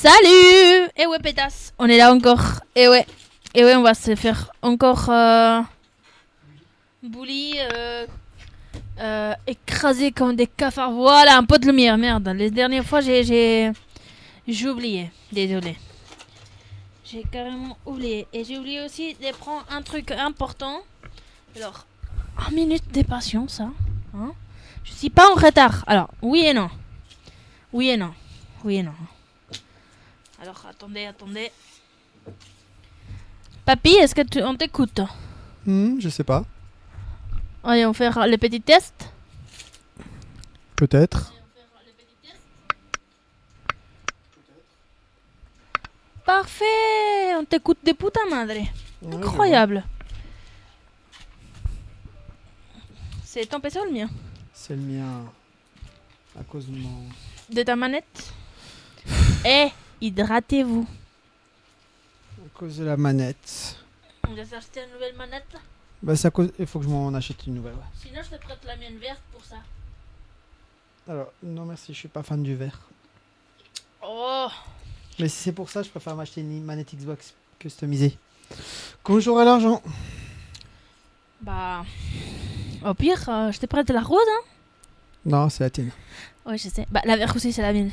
Salut. Eh ouais, pétasse, on est là encore. Eh ouais, on va se faire encore bully, écraser comme des cafards. Voilà, un pot de lumière, merde. Les dernières fois, j'ai oublié. Désolé. J'ai carrément oublié. Et j'ai oublié aussi de prendre un truc important. Alors, 1 minute de patience, hein. Je suis pas en retard. Alors, oui et non. Oui et non. Oui et non. Alors, attendez. Papy, est-ce que on t'écoute? Je sais pas. Allez, on fait le petit test. Peut-être. Parfait, on t'écoute de puta madre. Ouais, Incroyable. C'est ton PC ou le mien? c'est le mien. À cause de mon... De ta manette? Eh, hydratez-vous. À cause de la manette. On va acheter une nouvelle manette. Bah, c'est à cause... Il faut que je m'en achète une nouvelle, ouais. Sinon, je te prête la mienne verte pour ça. Alors, non merci, je suis pas fan du vert. Oh, Mais si c'est pour ça, je préfère m'acheter une manette Xbox customisée. Quand j'aurai l'argent. bah. Au pire, je te prête la rose, hein? Non, c'est la tienne. Ouais, je sais. Bah, la verte aussi, c'est la mienne.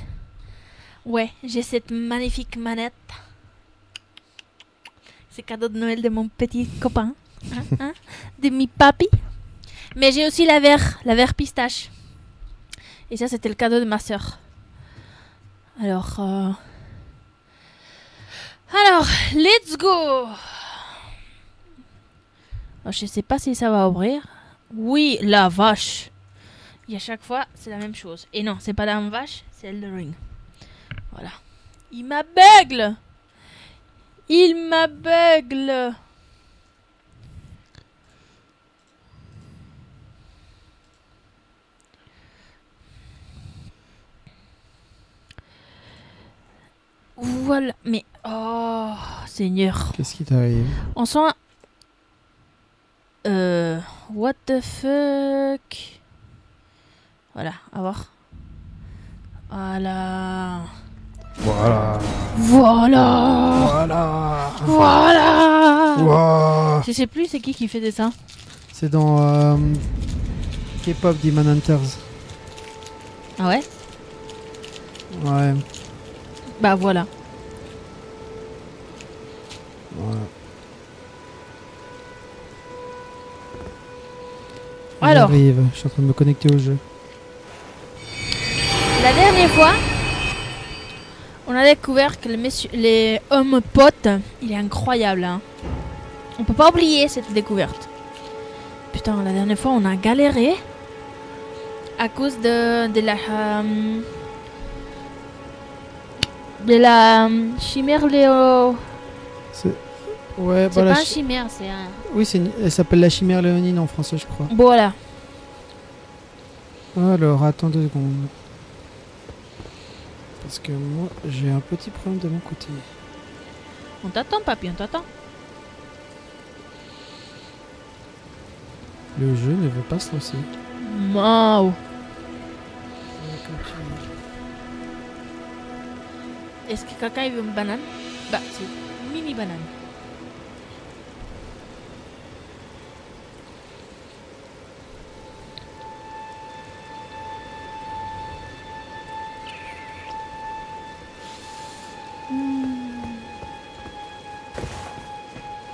Ouais, j'ai cette magnifique manette. C'est cadeau de Noël de mon petit copain. Hein, de mi papi. Mais j'ai aussi la vert pistache. Et ça, c'était le cadeau de ma sœur. Alors, let's go. Alors, je sais pas si ça va ouvrir. Oui, la vache. Et à chaque fois, c'est la même chose. Et non, c'est pas la même vache, c'est Elden Ring. Voilà. Il m'aveugle. Voilà, mais oh Seigneur, Qu'est-ce qui t'arrive? on sent what the fuck. Voilà, à voir. Voilà. Je sais plus c'est qui fait ça. C'est dans K-pop Demon Hunters. Ah ouais. Ouais. Bah voilà. Alors. J'arrive, je suis en train de me connecter au jeu. La dernière fois, on a découvert que les hommes potes, il est incroyable. Hein. On peut pas oublier cette découverte. Putain, la dernière fois, on a galéré à cause de la chimère Léo. Ouais, C'est bah, pas un chimère, c'est un... Oui, elle s'appelle la chimère léonine en français, je crois. Voilà. Alors, attends 2 secondes. Parce que moi, j'ai un petit problème de mon côté. On t'attend, papy, on t'attend. Le jeu ne veut pas se lancer. Wow. Est-ce que quelqu'un veut une banane? Bah, c'est une mini banane.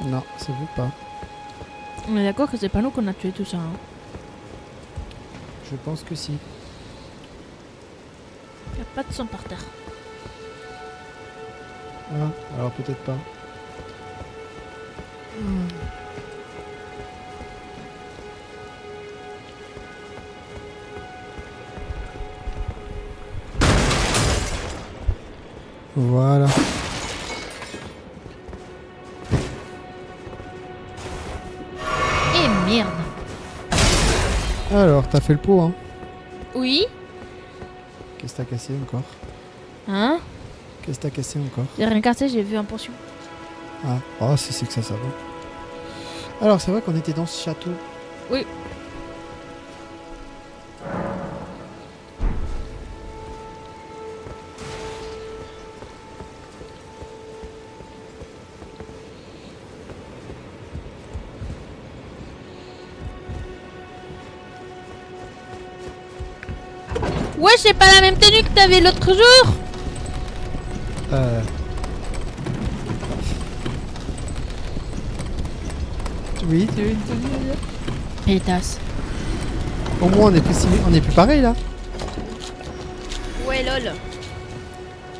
Non, ça veut pas. On est d'accord que c'est pas nous qu'on a tué tout ça. Hein. Je pense que si. Y a pas de sang par terre. Ah, alors peut-être pas. Voilà. Et merde. Alors, t'as fait le pot, hein? Oui. Qu'est-ce que t'as cassé encore? Hein? Qu'est-ce que t'as cassé encore? J'ai rien cassé, j'ai vu un potion. Ah, oh, c'est que ça va. Alors, c'est vrai qu'on était dans ce château. Oui. Ouais, c'est pas la même tenue que t'avais l'autre jour. Oui, tu veux une tenue. Pétasse. Au moins on est plus pareil là. Ouais, lol.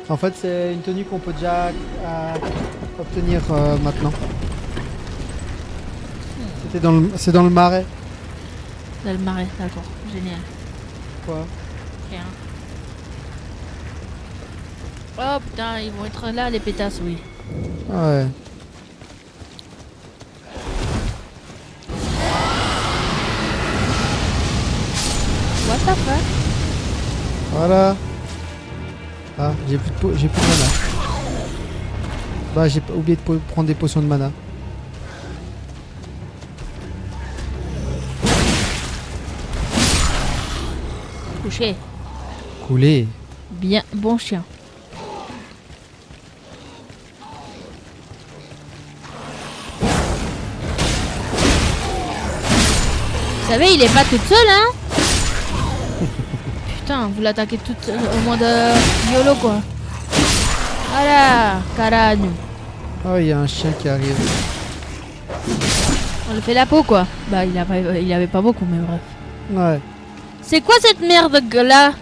En fait c'est une tenue qu'on peut déjà obtenir maintenant. C'est dans le marais. Dans le marais, d'accord. Génial. Quoi? Rien. Oh putain, ils vont être là les pétasses, oui. Ouais. What the fuck? Voilà. Ah, j'ai plus de mana. Bah j'ai oublié de prendre des potions de mana. Couché. Coulé. Bien, bon chien. Vous savez, il est pas tout seul, hein? Putain, vous l'attaquez tout au mode YOLO, quoi. Voilà, carano. Oh, il y a un chien qui arrive. On le fait la peau, quoi. Bah, il avait pas beaucoup, mais bref. Ouais. C'est quoi cette merde là?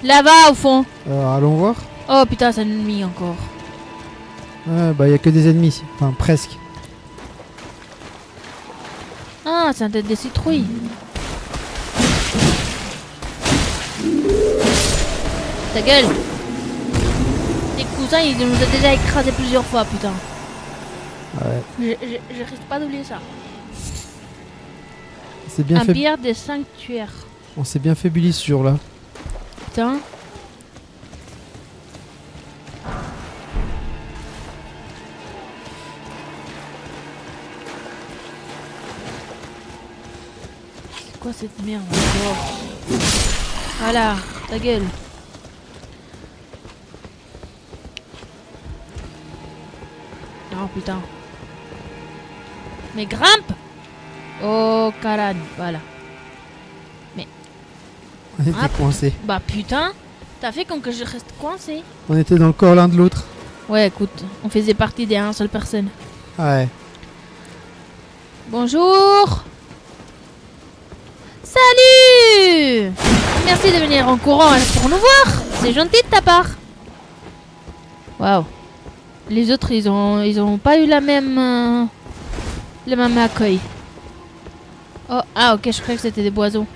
Là-bas, au fond. Allons voir. Oh putain, c'est un ennemi encore. Ouais, bah il y a que des ennemis ici. Enfin, presque. Ah, c'est un tête de citrouille. Ta gueule. Tes cousins, ils nous ont déjà écrasé plusieurs fois, putain. Ouais. Je risque pas d'oublier ça. C'est bien Un fait. billard des sanctuaires. On s'est bien fait bully ce jour-là. Putain. C'est quoi cette merde encore? Voilà, ta gueule. Oh putain. Mais grimpe! Oh carane, voilà. On était Ah. coincés. Bah putain, t'as fait comme que je reste coincé. On était dans le corps l'un de l'autre. Ouais, écoute, on faisait partie des 1 seule personne. Ouais. Bonjour. Salut. Merci de venir en courant pour nous voir. C'est gentil de ta part. Waouh. Les autres, ils ont pas eu le même accueil. Oh, ah ok, je croyais que c'était des boisons.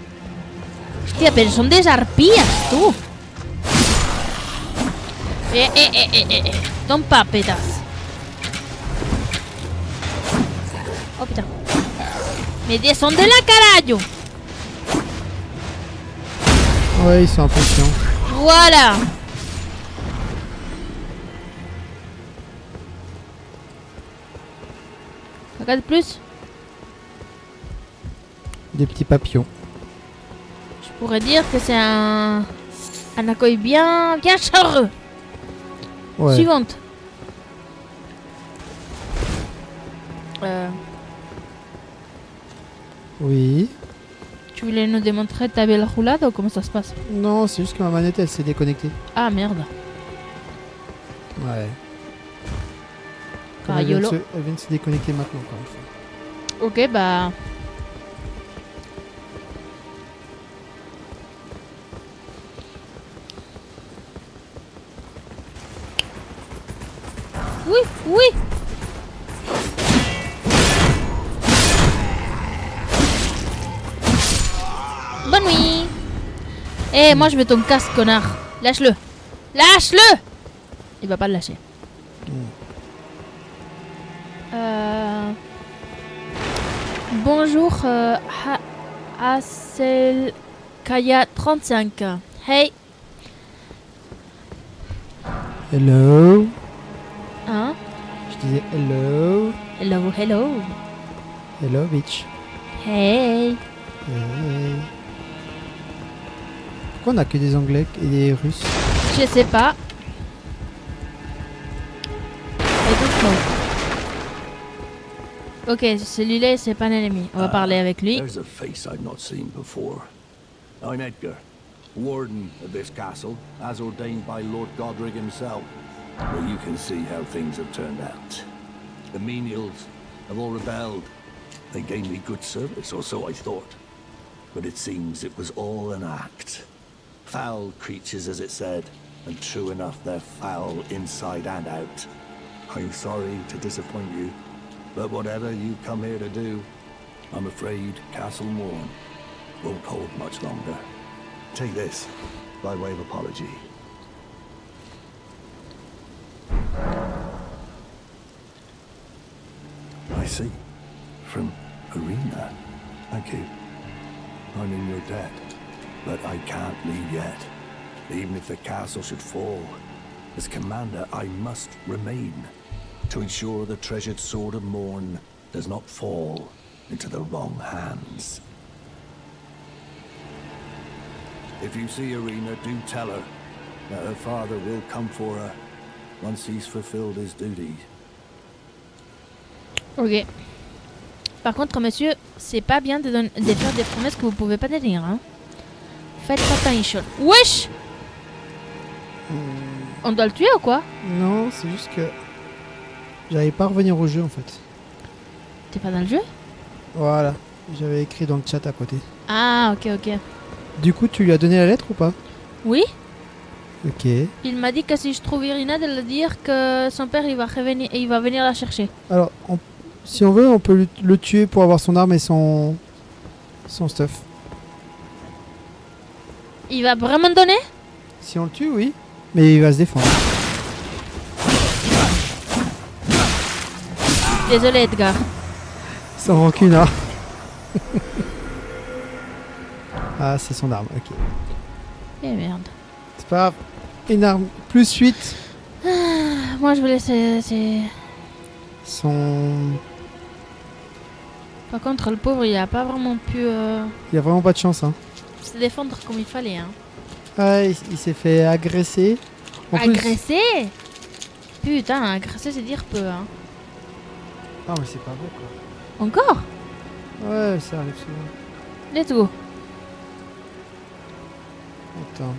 Hostia, pero son des arpías, tú. Tombe pas, pétasse. Oh putain. Mais descends de là, carajo. Ouais, ils sont un peu chiants. Voilà. Regarde plus. Des petits papillons. Je pourrais dire que c'est un accueil bien chaleureux. Ouais. Suivante. Oui. Tu voulais nous démontrer ta belle roulade ou comment ça se passe? Non, c'est juste que ma manette elle s'est déconnectée. Ah merde. Ouais. Ah, Elle YOLO. vient de se déconnecter maintenant encore une fois. Ok, bah. Oui, oui. Bonne nuit. Eh, moi je veux ton casque, connard. Lâche-le. Lâche-le. Il va pas le lâcher. Bonjour, Hassel Kaya 35. Hey. Hello. Hein? Je disais hello. Hello, hello. Hello, bitch. Hey. Hey. Pourquoi on a que des Anglais et des Russes? Je sais pas. I don't know. Ok, celui-là, c'est pas un ennemi. On va parler avec lui. There's a face I've not seen before. I'm Edgar. warden of this castle, as ordained by Lord Godric himself. Well, you can see how things have turned out. The menials have all rebelled. They gave me good service, or so I thought. But it seems it was all an act. Foul creatures, as it said, and true enough, they're foul inside and out. I'm sorry to disappoint you, but whatever you come here to do, I'm afraid Castle Morn won't hold much longer. Take this, by way of apology. I see. From Arena. Thank you. I'm in your debt, but I can't leave yet. Even if the castle should fall, as commander, I must remain to ensure the treasured Sword of Morn does not fall into the wrong hands. If you see Arena, do tell her that her father will come for her once he's fulfilled his duties. Ok. Par contre, monsieur, c'est pas bien de faire des promesses que vous pouvez pas tenir, hein. Faites attention. Wesh! On doit le tuer ou quoi? Non, c'est juste que j'arrive pas à revenir au jeu en fait. T'es pas dans le jeu? Voilà, j'avais écrit dans le chat à côté. Ah, ok, ok. Du coup, tu lui as donné la lettre ou pas? Oui? Ok. Il m'a dit que si je trouve Irina, de le dire que son père il va revenir et il va venir la chercher. Alors, si on veut, on peut le tuer pour avoir son arme et son stuff. Il va vraiment me donner? Si on le tue, oui. Mais il va se défendre. Désolé Edgar. Sans rancune, hein. Ah, c'est son arme, ok. Eh merde. C'est pas grave. Une arme plus 8. Moi je voulais c'est... Son... Par contre le pauvre il a pas vraiment pu Il a vraiment pas de chance, hein. se défendre comme il fallait, hein. Ah, il s'est fait agresser. En plus- Agresser? Putain, agresser c'est dire peu, hein. Ah, mais c'est pas beau, quoi. Encore? Ouais, ça arrive souvent. Let's go. Attends.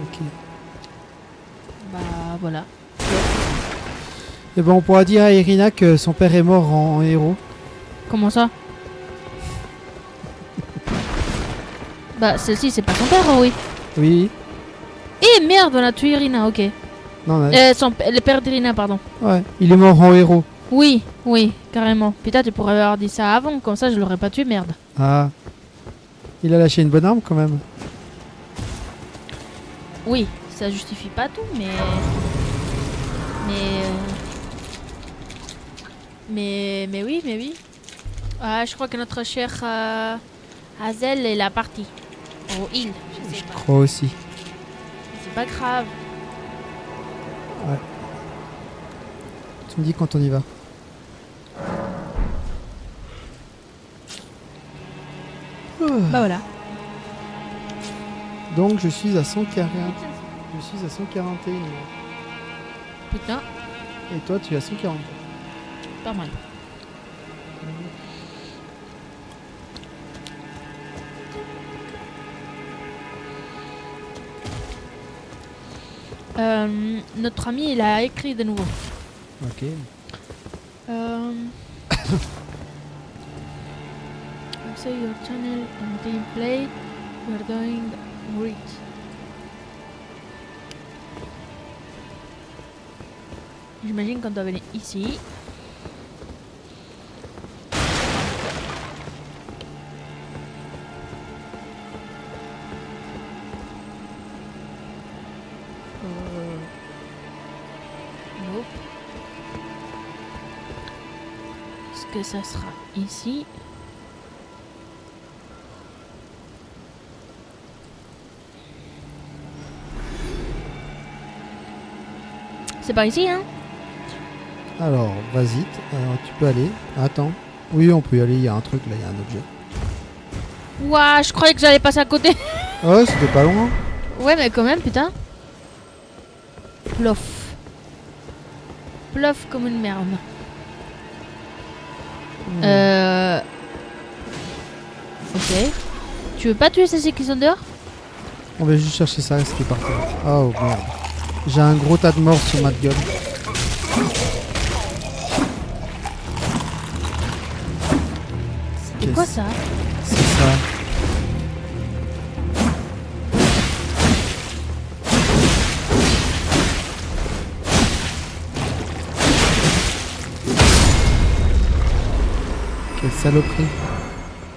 Ok. Bah voilà. Et ben, on pourra dire à Irina que son père est mort en héros. Comment ça? Bah celle-ci c'est pas son père, oh oui. Oui. Eh merde, on a tué Irina, ok. Non, non. Le père d'Irina, pardon. Ouais, il est mort en héros. Oui, oui, carrément. Putain, tu pourrais avoir dit ça avant, comme ça je l'aurais pas tué, merde. Ah. Il a lâché une bonne arme quand même. Oui, ça justifie pas tout, mais... Mais oui. Ah, je crois que notre cher Hazel est la partie. Au île, je sais Je pas. crois aussi. C'est pas grave. Tu me dis quand on y va. Bah voilà. Donc je suis à 140. Je suis à 141. Putain, Et toi tu es à 140. pas mal. Notre ami il a écrit de nouveau. Ok. Say your channel and gameplay. We're going great. J'imagine qu'on doit venir ici. Nope. Est-ce que ça sera ici? C'est par ici, hein? Alors vas-y, tu peux aller. Attends. Oui, on peut y aller, il y a un truc là, il y a un objet. Ouah, je croyais que j'allais passer à côté. Ah ouais, c'était pas loin. Ouais, mais quand même, putain. Plof. Plof comme une merde. Ok. Tu veux pas tuer ceux qui sont dehors? On va juste chercher ça, ce qui est parti. Oh merde. J'ai un gros tas de morts sur ma gueule. C'est quoi ça? C'est ça. Quelle saloperie.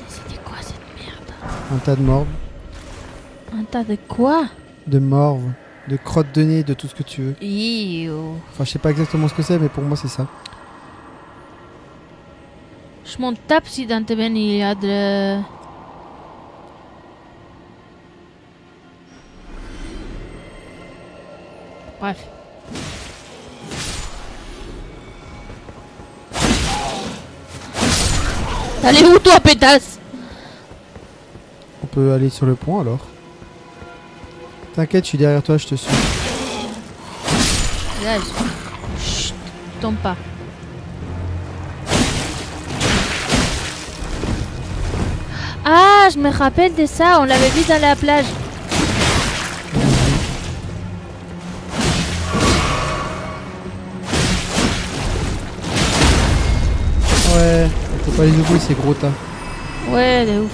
C'était quoi cette merde? Un tas de morts. Un tas de quoi? De morts. De crottes de nez, de tout ce que tu veux. Yo. Enfin, je sais pas exactement ce que c'est, mais pour moi, c'est ça. Je m'en tape si dans tes veines il y a de... Bref. Allez où toi, pétasse? On peut aller sur le pont alors. T'inquiète, je suis derrière toi, je te suis. Là, chut, tombe pas. Ah, je me rappelle de ça, on l'avait vu dans la plage. Ouais, faut pas les oublier, ces gros tas. Ouais, de ouf.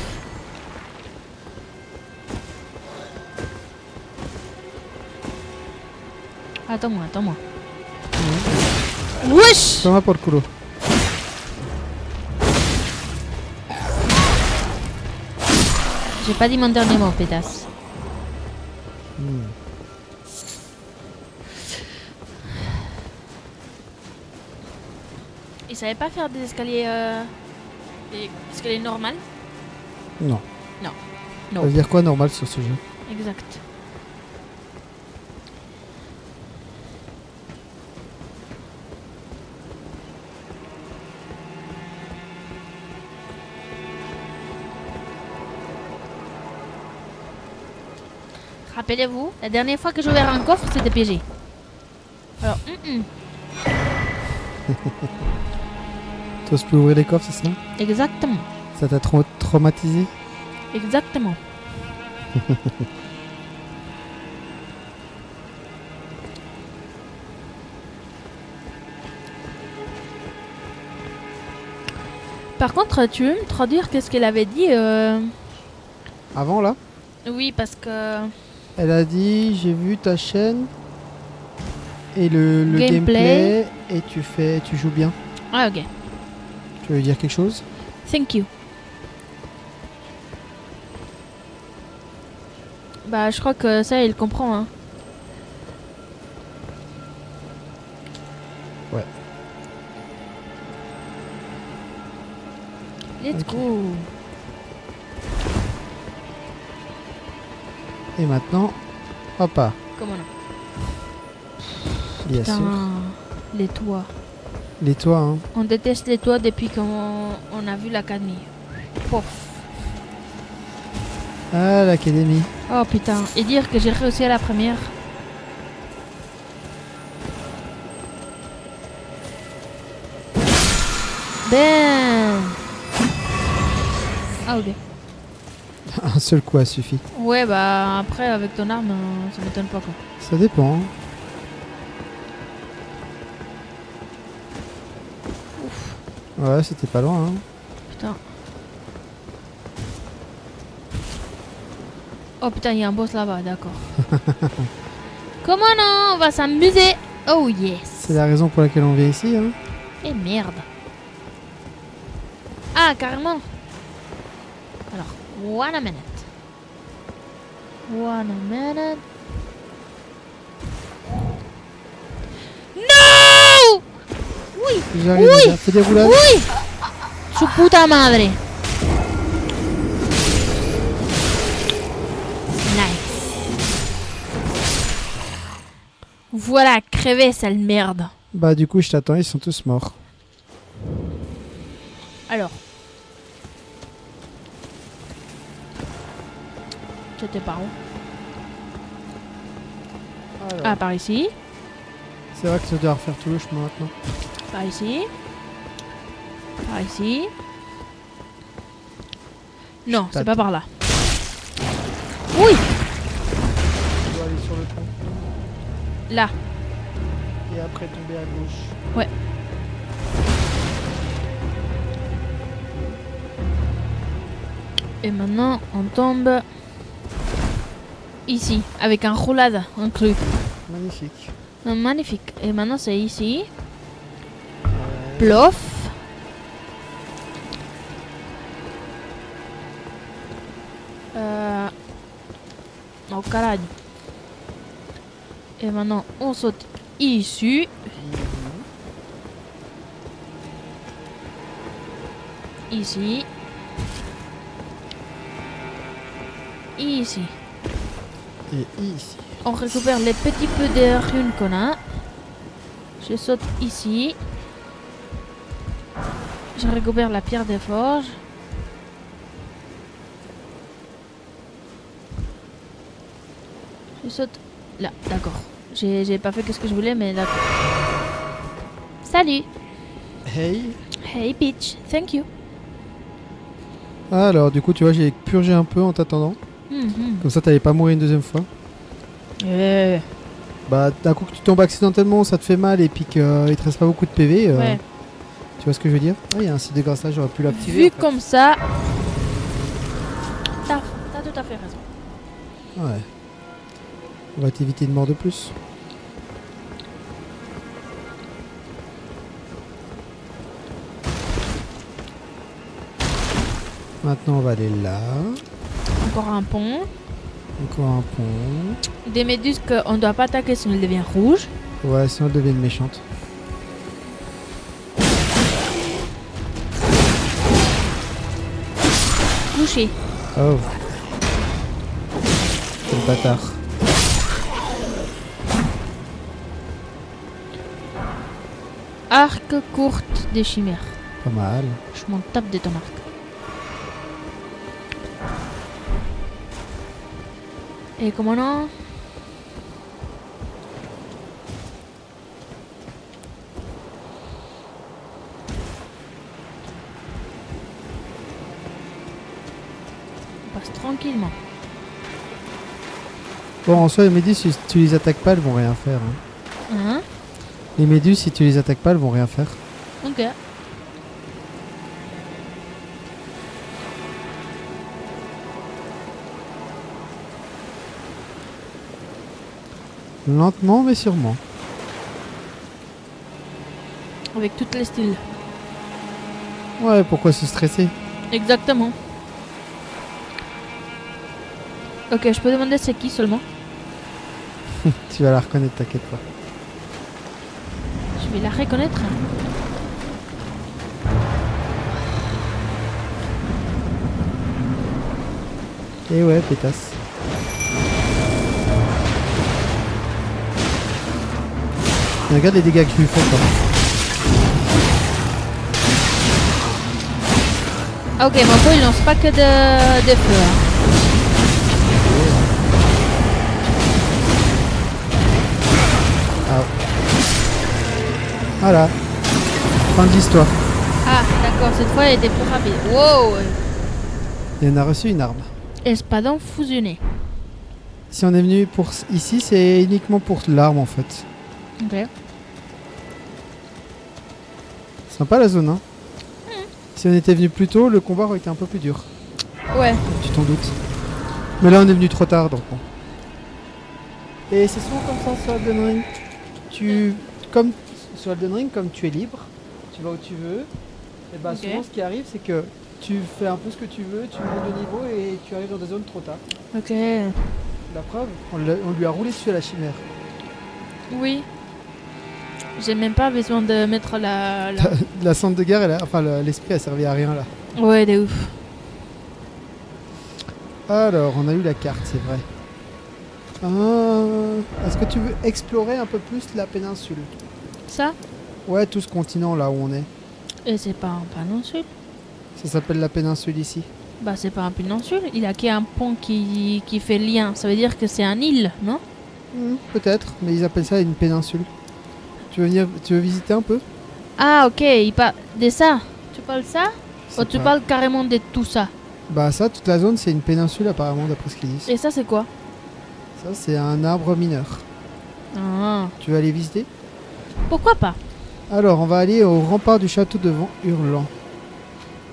Attends-moi, attends-moi. Wesh! Toma por culo. J'ai pas dit mon dernier mot, pétasse. Il savait pas faire des escaliers normaux? Non. Non. Ça veut dire quoi normal sur ce jeu? Exact. Rappelez-vous, la dernière fois que j'ai ouvert un coffre, c'était piégé. Alors, T'oses plus ouvrir les coffres, c'est ça? exactement. Ça t'a traumatisé? Exactement. Par contre, tu veux me traduire qu'est-ce qu'elle avait dit Avant là? Oui, parce que... Elle a dit j'ai vu ta chaîne et le Gameplay. gameplay et tu joues bien. Ah, ok. Tu veux dire quelque chose? Thank you. Bah, je crois que ça, il comprend, hein. Ouais. Let's Ok. go. Et maintenant, hop là. Comment non? Bien sûr. Putain, les toits. Les toits, hein. On déteste les toits depuis qu'on a vu l'académie. Pouf. Ah, l'académie. Oh putain. Et dire que j'ai réussi à la première. Ben. Ah, ok. Un seul coup a suffi. Ouais, bah après, avec ton arme, ça m'étonne pas quoi. Ça dépend. Hein. Ouais, c'était pas loin. Hein. Putain. Oh putain, il y a un boss là-bas, d'accord. Comment non? On va s'amuser. Oh yes. C'est la raison pour laquelle on vient ici. Hein. Et merde. Ah, carrément. Alors, one a minute. One a minute. No! Oui, J'arrive, oui, déjà. Fais des roulades. oui. Su puta madre. Nice. Voilà, crevé, sale merde. Bah du coup, je t'attends, ils sont tous morts. Alors. C'était par où? Alors, Ah, par ici. c'est vrai que tu dois refaire tout le chemin maintenant. Par ici. Par ici. Non, c'est pas par là. Oui, Tu dois aller sur le pont. là. Et après tomber à gauche. Ouais. Et maintenant, on tombe ici, avec un roulade inclus. Magnifique. Magnifique. Et maintenant, c'est ici. Ouais. Plof. Oh, caralho. Et maintenant, on saute ici. Ici. Ici. Et ici. On récupère les petits peu de runes qu'on a. Je saute ici. Je récupère la pierre des forges. Je saute là, d'accord. J'ai pas fait que ce que je voulais, mais d'accord. Salut. Hey. Hey bitch, thank you. Alors, du coup, tu vois, j'ai purgé un peu en t'attendant. Comme ça, t'allais pas mourir une deuxième fois. Bah, d'un coup que tu tombes accidentellement, ça te fait mal et puis qu'il te reste pas beaucoup de PV. Ouais. Tu vois ce que je veux dire? Ah, il y a un site de glaçage, j'aurais pu l'activer. Vu en fait. comme ça, t'as tout à fait raison. Ouais. On va t'éviter une mort de plus. Maintenant, on va aller là. Encore un pont. Encore un pont. Des méduses qu'on ne doit pas attaquer sinon elles deviennent rouges. Ouais, sinon elle devient méchante. Touché. Oh. Quel bâtard. Arc courte des chimères. Pas mal. Je m'en tape de ton arc. Et comment non? On passe tranquillement. Bon, en soi, les méduses, si tu les attaques pas, elles vont rien faire. Hein. Hein? Les méduses, si tu les attaques pas, elles vont rien faire. Ok. Lentement, mais sûrement. Avec toutes les styles. Ouais, pourquoi se stresser? Exactement. Ok, je peux demander c'est qui seulement? Tu vas la reconnaître, t'inquiète pas. Je vais la reconnaître. Et ouais, pétasse. Et regarde les dégâts que je lui fais, quoi. Ah, ok, mon feu il lance pas que de feu. Hein. Ah. Voilà. Fin de l'histoire. Ah, d'accord, cette fois elle était plus rapide. Wow! Et on a reçu une arme. Espadon fusionné. Si on est venu pour ici, c'est uniquement pour l'arme en fait. Ok. Sympa la zone, hein. Si on était venu plus tôt, le combat aurait été un peu plus dur. Ouais. Tu t'en doutes. Mais là, on est venu trop tard, donc bon. Et c'est souvent comme ça sur Elden Ring. Comme sur Elden Ring, comme tu es libre, tu vas où tu veux. Et bah Ok. souvent, ce qui arrive, c'est que tu fais un peu ce que tu veux, tu montes de niveau et tu arrives dans des zones trop tard. Ok. La preuve, on lui a roulé dessus à la chimère. Oui. J'ai même pas besoin de mettre la... La centre de guerre, l'esprit a servi à rien là. Ouais, de ouf. Alors, on a eu la carte, c'est vrai. Est-ce que tu veux explorer un peu plus la péninsule? Ça? Ouais, tout ce continent là où on est. Et c'est pas un péninsule? Ça s'appelle la péninsule ici. Bah c'est pas un péninsule, il a qu'un pont qui fait lien. Ça veut dire que c'est un île, non? Peut-être, mais ils appellent ça une péninsule. Tu veux visiter un peu? Ah ok, il parle de ça. Tu parles ça? Ou tu pas- parles carrément de tout ça? Bah ça, toute la zone, c'est une péninsule apparemment, d'après ce qu'ils disent. Et ça, c'est quoi? Ça, c'est un arbre mineur. Ah. Tu veux aller visiter? Pourquoi pas? Alors, on va aller au rempart du château de Vent Hurlant.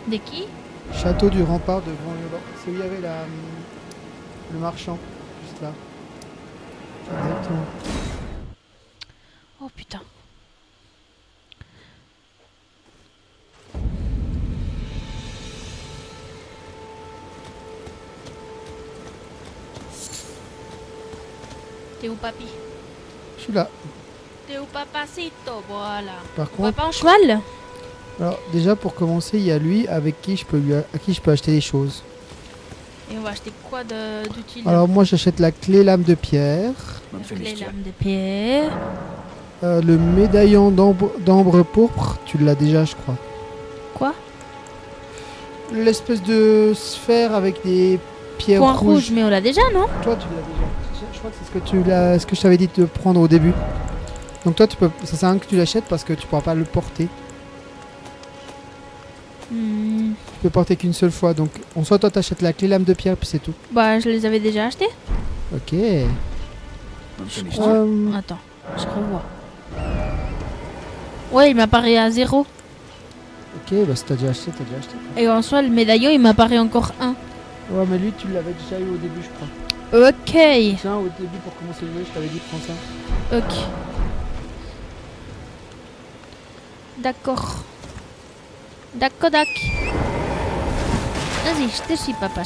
De qui? Château du rempart de Vent Hurlant. C'est où il y avait le marchand, juste là. Exactement. Oh putain. T'es où, papy? Je suis là. T'es où, papacito? Voilà. Par On va contre, pas en cheval? alors déjà pour commencer, il y a lui avec qui à qui je peux acheter des choses. Et on va acheter quoi d'utile? Alors moi, j'achète la clé lame de pierre, I'm Les finished yet. lames de pierre. le médaillon d'ambre pourpre. Tu l'as déjà, je crois. Quoi? L'espèce de sphère avec des pierres Point rouges. rouge, mais on l'a déjà, non? Toi, tu l'as déjà. Je crois que c'est ce que je t'avais dit de prendre au début. Donc toi, ça sert à rien que tu l'achètes parce que tu pourras pas le porter. Hmm. Tu peux porter qu'une seule fois. Donc, en soit toi, t'achètes la clé lame de pierre, puis c'est tout. Bah, je les avais déjà achetés. Ok. I'm finished yet. Attends, je revois. Ouais, il m'apparaît à 0. Ok, bah si t'as déjà acheté, t'as déjà acheté. Et en soi, le médaillon, il m'apparaît encore 1. Ouais, mais lui, tu l'avais déjà eu au début, je crois. Ok. Tiens, au début, pour commencer le jeu, je t'avais dit prends ça. Ok. D'accord. D'accord. Vas-y, je te suis, papa.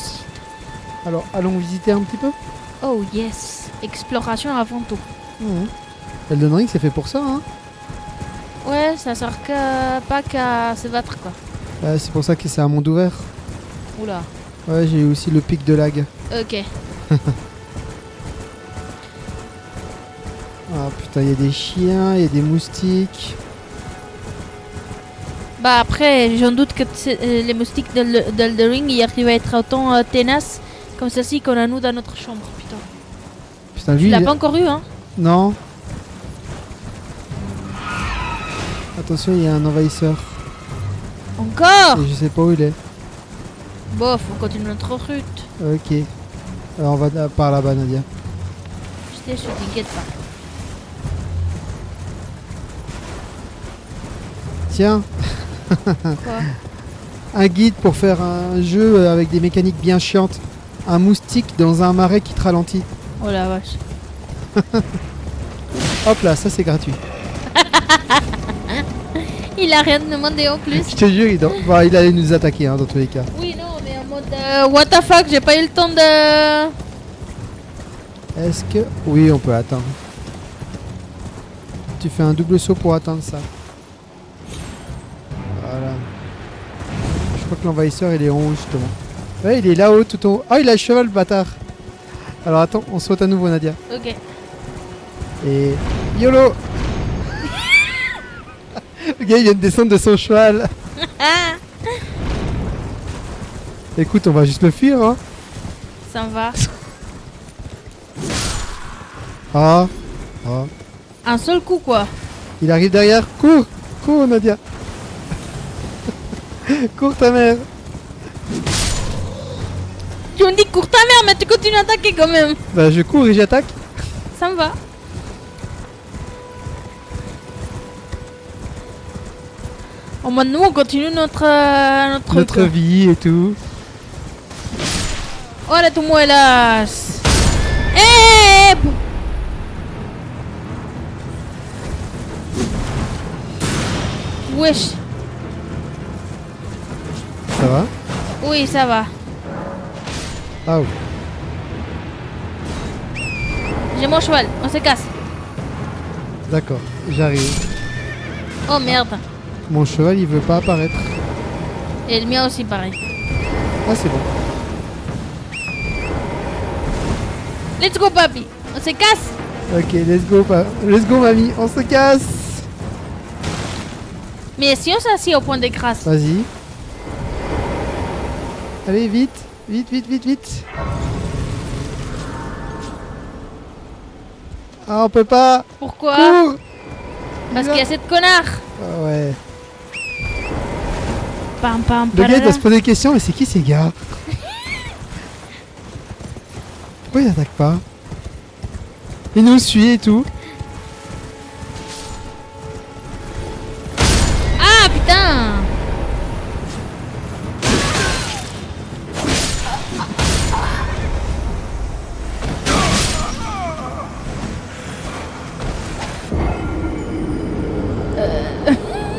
Alors, allons visiter un petit peu. Oh yes. Exploration avant tout. Elden Ring, c'est fait pour ça, hein. Ouais, ça sert pas qu'à se battre, quoi. C'est pour ça que c'est un monde ouvert. Oula. Ouais, j'ai eu aussi le pic de lag. Ok. Ah putain, il y a des chiens, il y a des moustiques. Bah après, j'en doute que les moustiques d'Elden Ring, y arrivent à être autant tenaces comme celle-ci qu'on a nous dans notre chambre. Putain. Putain, Tu lui, l'as pas encore eu, hein? Non. Attention, il y a un envahisseur. Encore? Et je sais pas où il est. Bof, on continue notre route. Ok. Alors on va par là-bas, Nadia. Je t'inquiète pas. Tiens, Quoi? un guide pour faire un jeu avec des mécaniques bien chiantes. Un moustique dans un marais qui te ralentit. Oh la vache. Hop là, ça c'est gratuit. Il a rien demandé en plus. Je te jure, il allait nous attaquer dans tous les cas. Oui, non, mais en mode what the fuck, j'ai pas eu le temps de... Est-ce que... Oui, on peut atteindre. Tu fais un double saut pour atteindre ça. Voilà. Je crois que l'envahisseur il est en haut justement. Ouais, il est là-haut tout en haut. Ah, il a le cheval, le bâtard. Alors attends, on saute à nouveau, Nadia. Ok. Et... YOLO. Le gars il vient de descendre de son cheval. Écoute, on va juste le fuir, hein. Ça me va. Ah. Ah. Un seul coup, quoi. Il arrive derrière. Cours. Cours, Nadia. Cours ta mère. Tu me dis cours ta mère, mais tu continues à attaquer quand même. Bah je cours et j'attaque. Ça me va. En mode nous, on continue notre truc. Notre vie et tout. Hola, tu muelas. Eh. Wesh. Ça va? Oui, ça va. Ah oui. J'ai mon cheval, on se casse. D'accord, j'arrive. Oh merde. Mon cheval il veut pas apparaître. Et le mien aussi pareil. Ah c'est bon. Let's go papi. On se casse. Ok, let's go mamie, on se casse. Mais si on s'assied au point de grâce. Vas-y. Allez vite, vite, vite, vite, vite. Ah on peut pas. Pourquoi? Cours. Parce qu'il y a cette connard. Ah ouais. Pam pam Le gars il doit parara. se poser des questions, mais c'est qui ces gars? Pourquoi il attaque pas? Il nous suit et tout. Ah putain.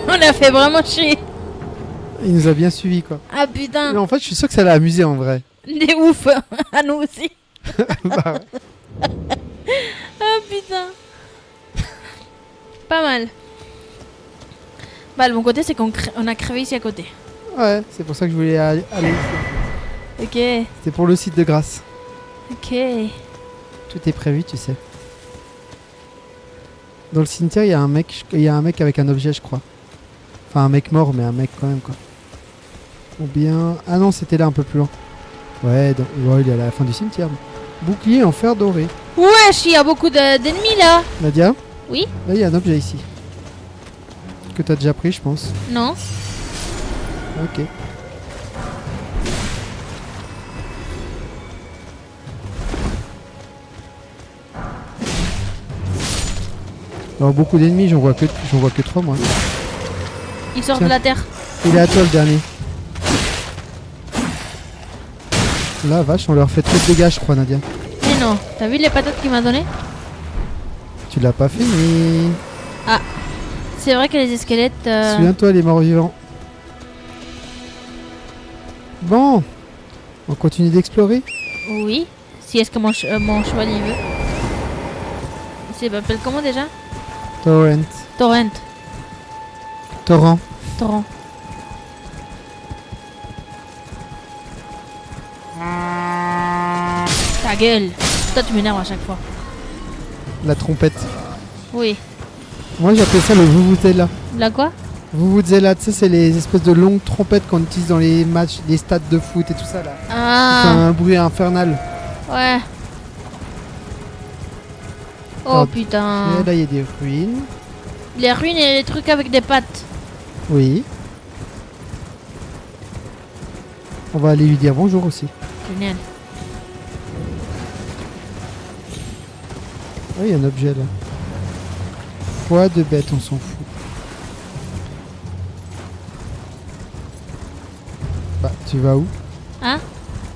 On a fait vraiment chier. Il nous a bien suivi quoi. Ah putain. Mais en fait, je suis sûr que ça l'a amusé en vrai. Des ouf. À nous aussi. Bah, Ah putain. Pas mal. Bah le bon côté c'est qu'on on a crevé ici à côté. ouais, c'est pour ça que je voulais aller ici. Ok. C'était pour le site de Grasse. Ok. Tout est prévu, tu sais. Dans le cimetière, il y a un mec avec un objet, je crois. Enfin, un mec mort, mais un mec quand même, quoi. Ou bien... Ah non, c'était là un peu plus loin. Ouais, il est à la fin du cimetière. Bouclier en fer doré. Wesh, il y a beaucoup d'ennemis là. Nadia? Oui? Là, il y a un objet ici. Que t'as déjà pris, je pense. Non. Ok. Alors, beaucoup d'ennemis, j'en vois que 3, moi. Il sort Tiens. de la terre. Il est à toi, le dernier. La vache, on leur fait trop de dégâts, je crois, Nadia. Mais non. T'as vu les patates qu'il m'a donné? Tu l'as pas fait, mais... C'est vrai que les squelettes... Souviens-toi, les morts vivants. Bon, on continue d'explorer. Oui. Si est-ce que mon cheval y veut. Il s'appelle comment déjà? Torrent. Torrent. Torrent. Torrent. Ta gueule. Toi tu m'énerves à chaque fois. La trompette. Oui. Moi, j'appelle ça le Vuvuzela. Là quoi? Vuvuzela, tu sais, c'est les espèces de longues trompettes qu'on utilise dans les matchs, les stades de foot et tout ça, là. Ça fait Ah. un bruit infernal. Ouais. Oh Alors, putain. Et là, il y a des ruines. Les ruines et les trucs avec des pattes. Oui. On va aller lui dire bonjour aussi. Génial. Ah, il y a un objet là. Poids de bête, on s'en fout. Bah, tu vas où? Hein?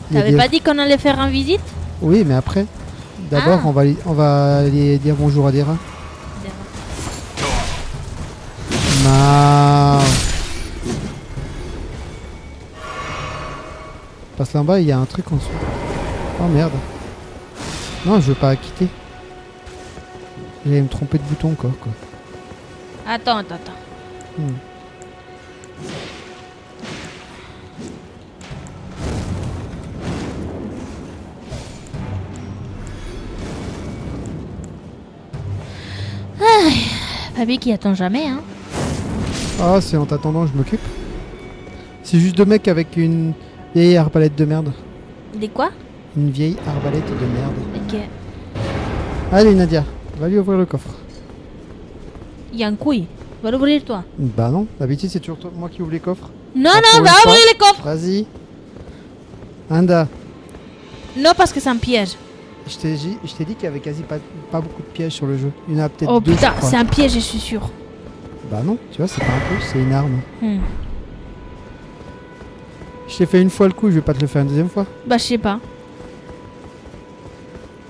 Il y a T'avais des- pas dit qu'on allait faire un visite? Oui, mais après. D'abord, Ah. on va aller dire bonjour à des rats. Non. Passe là en bas, il y a un truc en dessous. Oh merde. Non, je veux pas quitter. J'allais me tromper de bouton quoi. Attends. Hmm. Fabi qui attend jamais, hein. Ah, c'est en t'attendant, je m'occupe. C'est juste deux mecs avec une vieille arbalète de merde. Des quoi? Une vieille arbalète de merde. Ok. Allez Nadia, va lui ouvrir le coffre. Il y a un couille. Va l'ouvrir toi. Bah non, d'habitude c'est toujours moi qui ouvre les coffres. Non, Ah, non, pour va une fois. ouvrir les coffres. Vas-y. Anda, Non, parce que c'est un piège. je t'ai dit qu'il y avait quasi pas beaucoup de pièges sur le jeu. Il y en a peut-être Oh deux, putain, je crois. c'est un piège, je suis sûr. Bah non, tu vois, c'est pas un piège, c'est une arme. Hmm. Je t'ai fait une fois le coup, je vais pas te le faire une deuxième fois. Bah, je sais pas.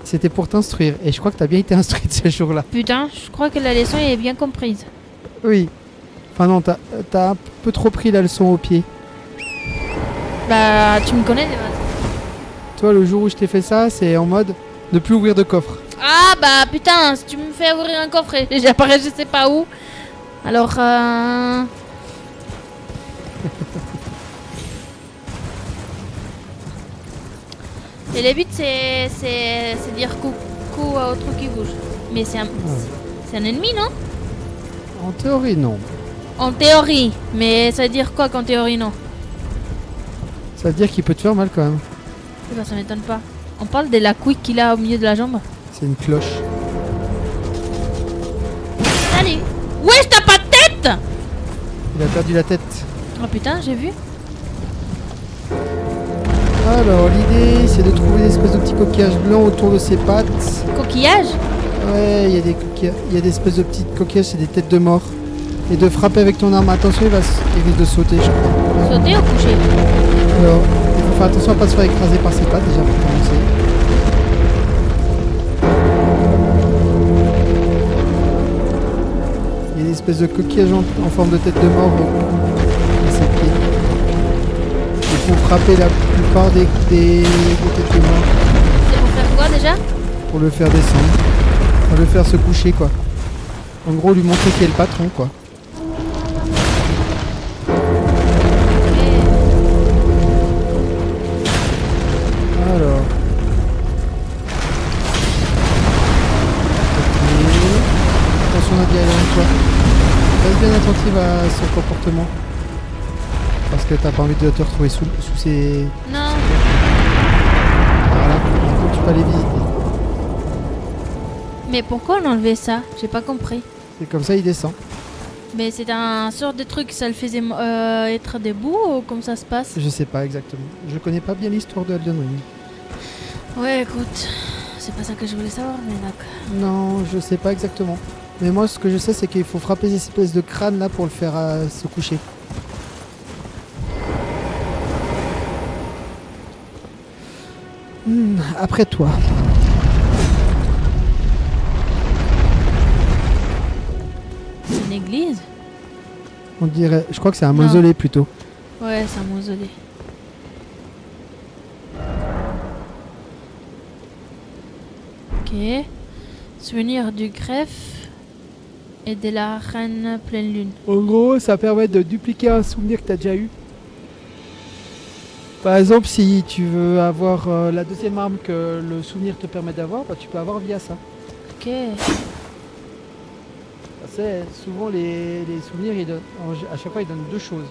C'était pour t'instruire, et je crois que t'as bien été instruite ce jour-là. Putain, je crois que la leçon est bien comprise. Oui. Enfin non, t'as un peu trop pris la leçon au pied. Bah, tu me connais de base. Toi, le jour où je t'ai fait ça, c'est en mode ne plus ouvrir de coffre. Ah, bah, putain, si tu me fais ouvrir un coffre et j'apparais je sais pas où. Alors, Et le but, c'est dire coucou à autre qui bouge. Mais c'est un ennemi, non? En théorie, non. En théorie. Mais ça veut dire quoi qu'en théorie, non? Ça veut dire qu'il peut te faire mal quand même. Bah, ça m'étonne pas. On parle de la couille qu'il a au milieu de la jambe. C'est une cloche. Salut. Wesh, t'as pas de tête? Il a perdu la tête. Oh putain, j'ai vu. Alors, l'idée, c'est de trouver des espèces de petits coquillages blancs autour de ses pattes. Coquillage? Ouais, il y a des espèces de petits coquillages, c'est des têtes de mort. Et de frapper avec ton arme. Attention, il risque de sauter, je crois. Sauter ou coucher? Alors, il faut faire attention à pas se faire écraser par ses pattes, déjà, pour commencer. Il y a des espèces de coquillages en forme de tête de mort à ses pieds. Il faut frapper la plupart des têtes de mort C'est pour faire quoi déjà? pour le faire descendre. Pour le faire se coucher, quoi. En gros, lui montrer qui est le patron, quoi. Alors. Ok. Attention Nadia, elle est avec toi. Reste bien attentive à son comportement. Parce que t'as pas envie de te retrouver sous ses... Non. Voilà, il faut que tu peux aller visiter. Mais pourquoi on enlevait ça? J'ai pas compris. C'est comme ça, il descend. Mais c'est un sort de truc, ça le faisait être debout ou comment ça se passe? Je sais pas exactement. Je connais pas bien l'histoire de Elden Ring. Ouais, écoute, c'est pas ça que je voulais savoir, mais d'accord. Non, je sais pas exactement. Mais moi, ce que je sais, c'est qu'il faut frapper ces espèces de crânes là pour le faire se coucher. Après toi. C'est une église? On dirait... Je crois que c'est un Non. mausolée plutôt. Ouais, c'est un mausolée. Ok. Souvenir du greffe et de la reine pleine lune. En gros, ça permet de dupliquer un souvenir que tu as déjà eu. Par exemple, si tu veux avoir la deuxième arme que le souvenir te permet d'avoir, bah, tu peux avoir via ça. Ok. Souvent, les souvenirs, à chaque fois, ils donnent deux choses.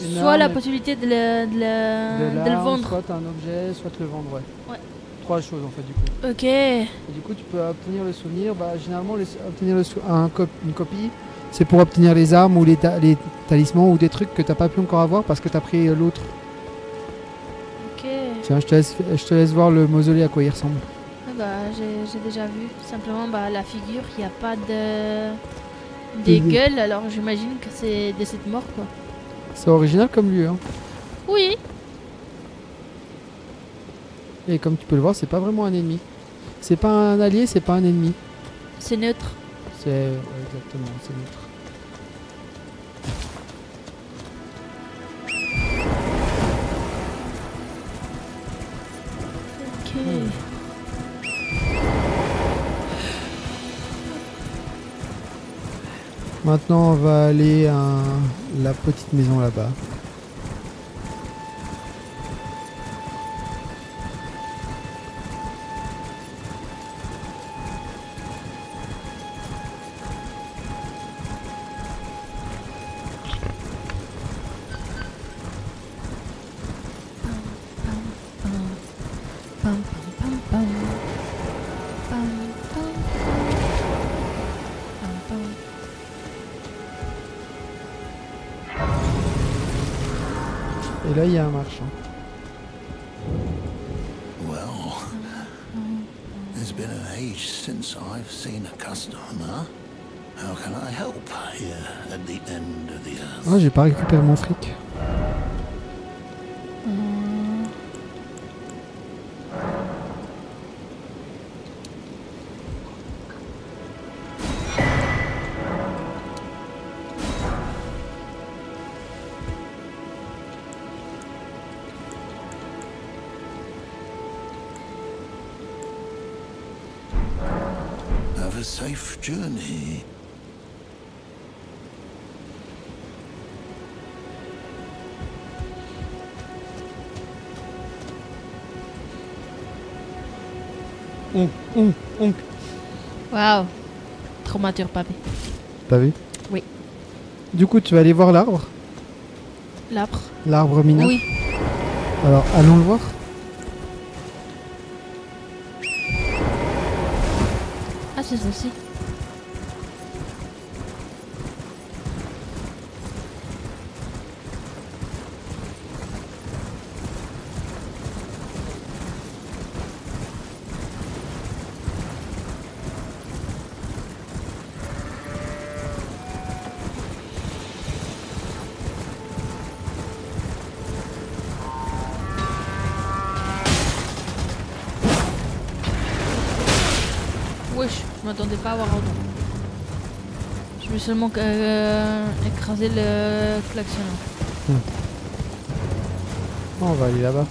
Une Soit la arme, possibilité de de le l'arme, vendre. soit un objet, soit te le vendre. Ouais. Ouais. Trois choses en fait du coup. Ok. Et du coup, tu peux obtenir le souvenir. Bah, généralement, obtenir une copie, c'est pour obtenir les armes ou les talismans ou des trucs que t'as pas pu encore avoir parce que t'as pris l'autre. Ok. Tiens, je te laisse voir le mausolée à quoi il ressemble. Ah bah, j'ai déjà vu. Simplement, bah, la figure, il n'y a pas des gueules, alors j'imagine que c'est de cette mort, quoi. C'est original comme lieu. Hein. Oui. Et comme tu peux le voir, c'est pas vraiment un ennemi. C'est pas un allié, c'est pas un ennemi. C'est neutre. C'est exactement, c'est neutre. Ok. Maintenant, on va aller à la petite maison là-bas. Pam, pam, pam, pam. Pam, pam, pam. Pam, pam. Et là, il y a un marchand. Well, it's been an age since I've seen a customer. How can I help here at the end of the earth? Oh, j'ai pas récupéré mon fric. Have a safe journey. Waouh. Trop mature, papy. T'as vu? Oui. Du coup, tu vas aller voir l'arbre. L'arbre. L'arbre mineur. Oui. Alors, allons le voir. Ah, c'est ceci. Je m'attendais pas à avoir autant. Je vais seulement écraser le klaxon. On va aller là-bas.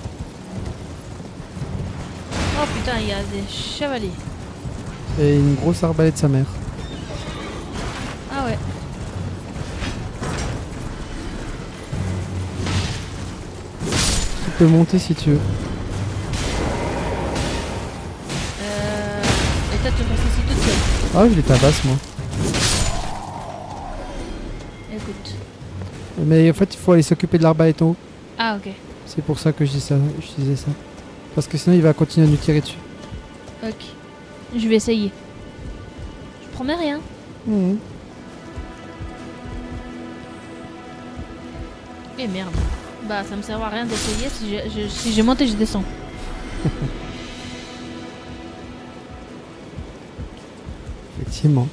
Oh putain, il y a des chevaliers. Et une grosse arbalète de sa mère. Ah ouais. Tu peux monter si tu veux. Et toi, tu restes ici toute seule. Ah, je les tabasse moi. Écoute. Mais en fait, il faut aller s'occuper de l'arbalète en haut. Ah ok. C'est pour ça que je disais ça. Parce que sinon, il va continuer à nous tirer dessus. Ok. Je vais essayer. Je promets rien. Mhm. Et merde. Bah ça me sert à rien d'essayer. Si j'ai monté, je descends. Effectivement.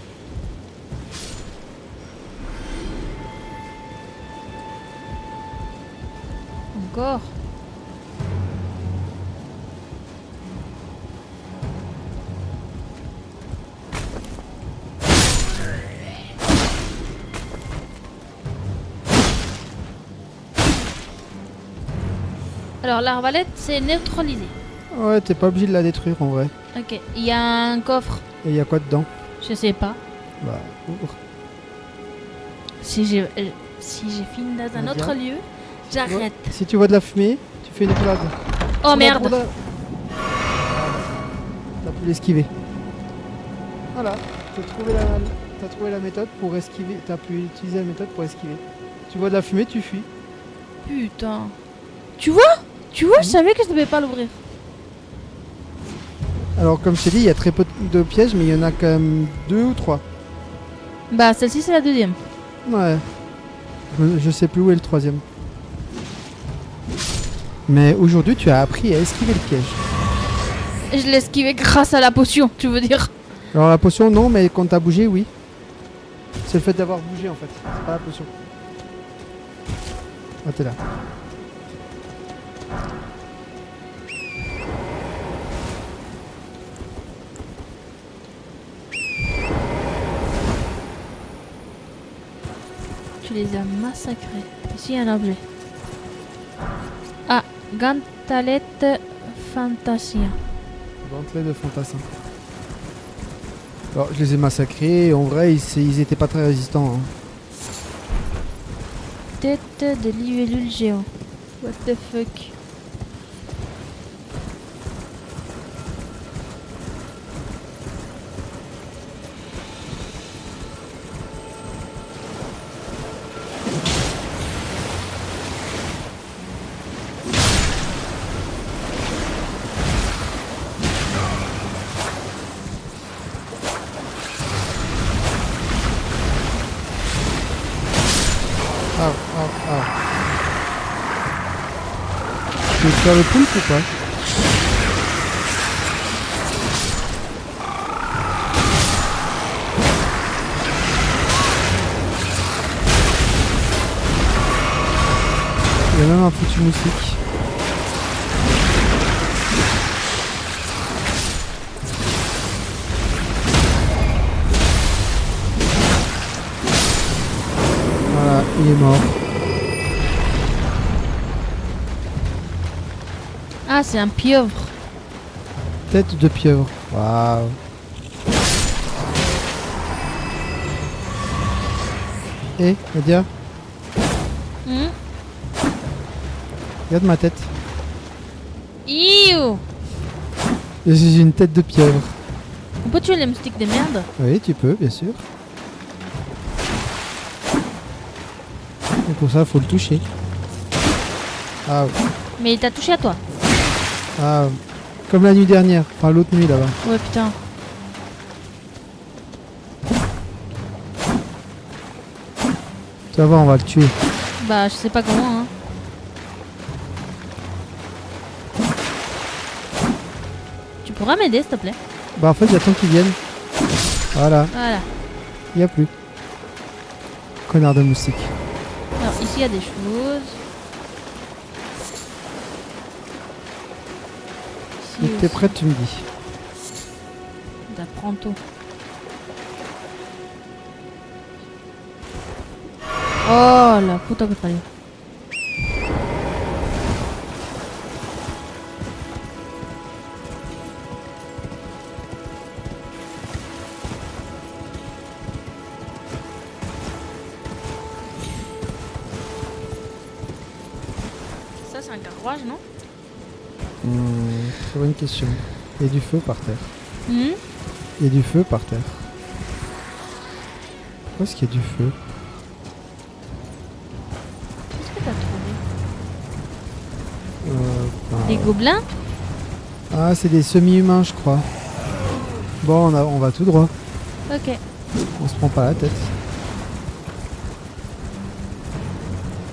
Encore. Alors l'arbalète c'est neutralisé. Ouais, t'es pas obligé de la détruire en vrai. Ok. Il y a un coffre. Et il y a quoi dedans? Je sais pas. Bah, ouvre. Si j'ai fini dans un autre lieu, j'arrête. Si tu vois de la fumée, tu fais une roulade. Oh merde. Roulade. T'as pu l'esquiver. Voilà, t'as trouvé la méthode pour esquiver. T'as pu utiliser la méthode pour esquiver. Tu vois de la fumée, tu fuis. Putain. Tu vois, je savais que je devais pas l'ouvrir. Alors comme je t'ai dit, il y a très peu de pièges, mais il y en a quand même 2 ou 3. Bah celle-ci c'est la deuxième. Ouais. Je sais plus où est le 3e. Mais aujourd'hui, tu as appris à esquiver le piège. Je l'ai esquivé grâce à la potion, tu veux dire? Alors la potion, non, mais quand t'as bougé, oui. C'est le fait d'avoir bougé en fait, c'est pas la potion. Ah, t'es là. Tu les as massacrés. Ici, il y a un objet. Ah, Gantalette Fantasia. Gantelet de fantassin. Alors, je les ai massacrés. En vrai, ils étaient pas très résistants. Hein. Tête de libellule géant. What the fuck? Tu veux faire le poulpe ou pas? Il y a même un foutu moustique. Voilà, il est mort. Ah, c'est un pieuvre. Tête de pieuvre. Waouh. Eh, Nadia, regarde ma tête. Iouh. Je suis une tête de pieuvre. On peut tuer les moustiques de merde? Oui, tu peux, bien sûr. Et pour ça, faut le toucher. Ah, Mais il t'a touché à toi? ah, comme la nuit dernière. Enfin, l'autre nuit là-bas. Ouais, putain. Tu vas voir, on va le tuer. Bah, je sais pas comment, hein. Tu pourras m'aider, s'il te plaît? Bah, en fait, j'attends qu'ils viennent. Voilà, Voilà. il n'y a plus. Connard de moustique. Alors, ici, il y a des choses. Ici Dès que t'es aussi. prête, tu me dis. T'apprends tout. Oh la puta que parió. Ça c'est un carruage, non? Très bonne question. Il y a du feu par terre. Hmm. Il y a du feu par terre. Pourquoi est-ce qu'il y a du feu? Qu'est-ce que t'as trouvé? Bah, Des gobelins? Ah, c'est des semi-humains, je crois. Bon, on va tout droit. Ok. On se prend pas la tête.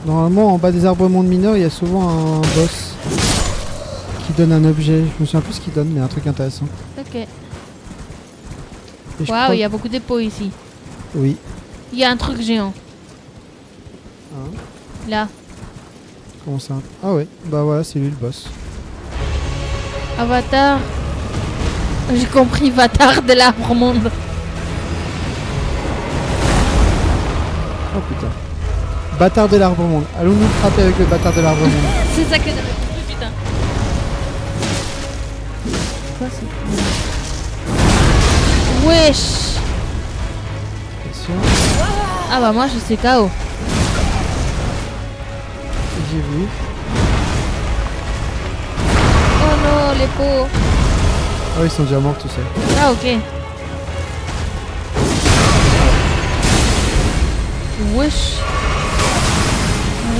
Normalement, en bas des arbres mondes mineurs, il y a souvent un boss qui donne un objet. Je me souviens plus ce qu'il donne, mais un truc intéressant. Ok. Et je Waouh, crois- il y a beaucoup de pots ici. Oui. Il y a un truc géant. Hein, Là. comment ça? Ah ouais, bah voilà, c'est lui le boss. Avatar. J'ai compris, Avatar de l'arbre monde. Oh putain. Bâtard de l'arbre monde. Allons-nous le frapper avec le bâtard de l'arbre monde. C'est ça que j'avais compris, putain. Quoi c'est? Wesh. Attention, Ah bah moi je suis KO. j'ai vu. Oh non, les pots. Ah oui, ils sont déjà morts tout seuls. Ah ok. Wesh.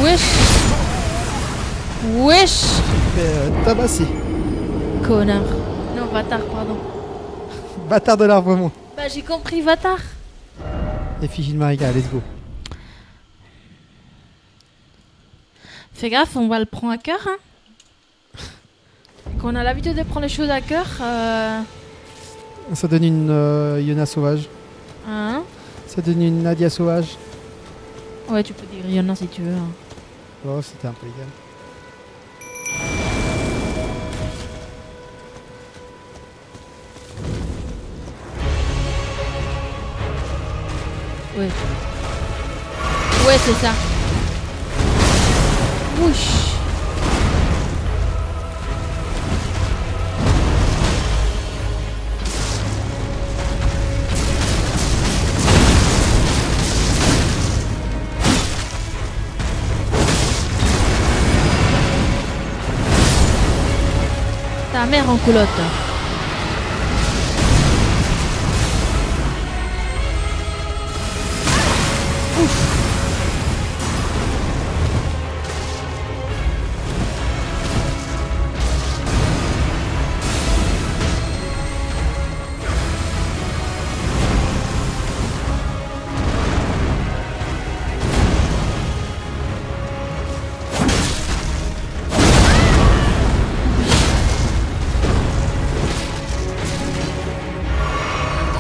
Wesh. Wesh. Tabassé. Connard. Non, Vatar, pardon. Bâtard de l'arbre monde. Bah j'ai compris Vatar. Effigie de Marika, let's go. Fais gaffe, on va le prendre à cœur. Hein. Qu'on a l'habitude de prendre les choses à cœur. Ça donne une Yona sauvage. Hein. Ça donne une Nadia sauvage. Ouais, tu peux dire Yona si tu veux. Hein. Oh, c'était un peu égal. Ouais. Ouais, c'est ça. Ouch. Ta mère en culotte.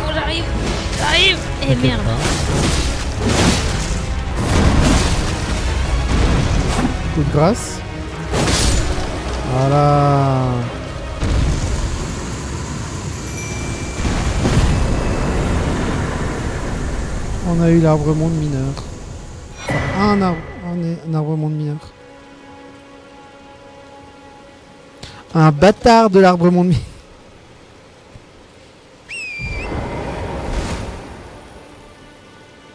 Oh, j'arrive. J'arrive. Eh merde. Coup de grâce. Voilà. On a eu l'arbre monde mineur. Enfin, un arbre monde mineur. Un bâtard de l'arbre monde mineur.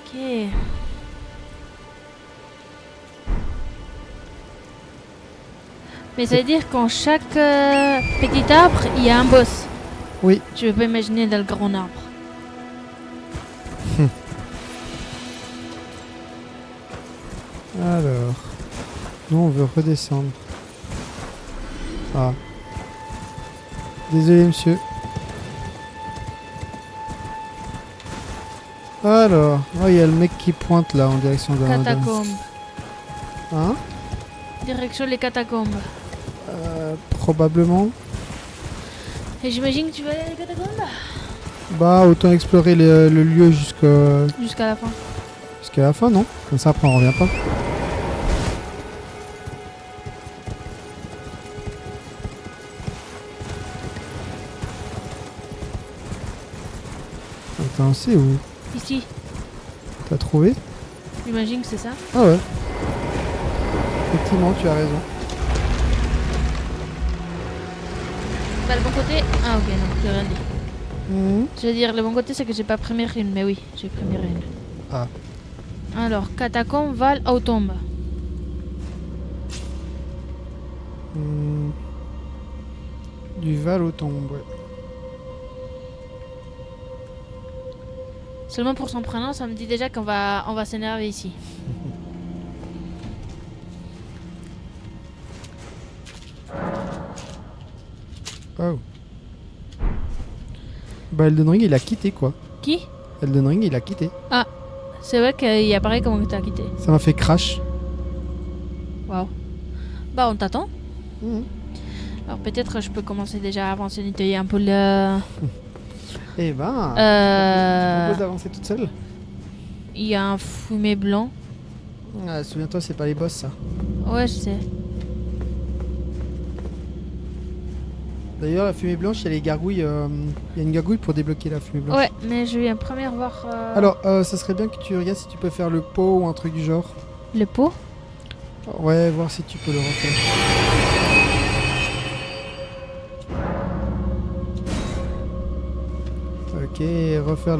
Ok. Mais ça veut dire qu'en chaque petit arbre, il y a un boss. Oui. Je peux pas imaginer dans le grand arbre. Alors. Nous, on veut redescendre. Ah. Désolé, monsieur. Alors. Oh, il y a le mec qui pointe là en direction de la Catacombes. Hein? Direction les catacombes. Probablement. Et j'imagine que tu vas aller à les catacombes Bah, autant explorer le lieu jusqu'à jusqu'à la fin. la fin, non? Comme ça, après, on revient pas. Attends, c'est où? Ici. T'as trouvé? J'imagine que c'est ça. Ah ouais. Effectivement, tu as raison. Bah, le bon côté. Ah, ok, non, j'ai rien dit. Mhm. Je veux dire, le bon côté, c'est que j'ai pas première rune, mais oui, j'ai première rune. Ah. Alors, catacombe, val, autombe. Hmm. Du Val au tombe, ouais. Seulement pour son prénom, ça me dit déjà on va s'énerver ici. Oh. Bah Elden Ring il a quitté quoi. Qui? Elden Ring il a quitté. Ah, c'est vrai qu'il apparaît comment t'as quitté. Ça m'a fait crash. Waouh. Bah, on t'attend. Mhm. Alors, peut-être je peux commencer déjà à avancer, nettoyer un peu le. Eh ben, tu proposes d'avancer toute seule. Il y a un fumée blanc. Ah, souviens-toi, c'est pas les boss ça. Ouais, je sais. D'ailleurs, la fumée blanche, il y a les gargouilles. Il y a une gargouille pour débloquer la fumée blanche. Ouais, mais je viens première voir. Alors, ça serait bien que tu regardes si tu peux faire le pot ou un truc du genre. Le pot. Ouais, voir si tu peux le refaire. Ok, refaire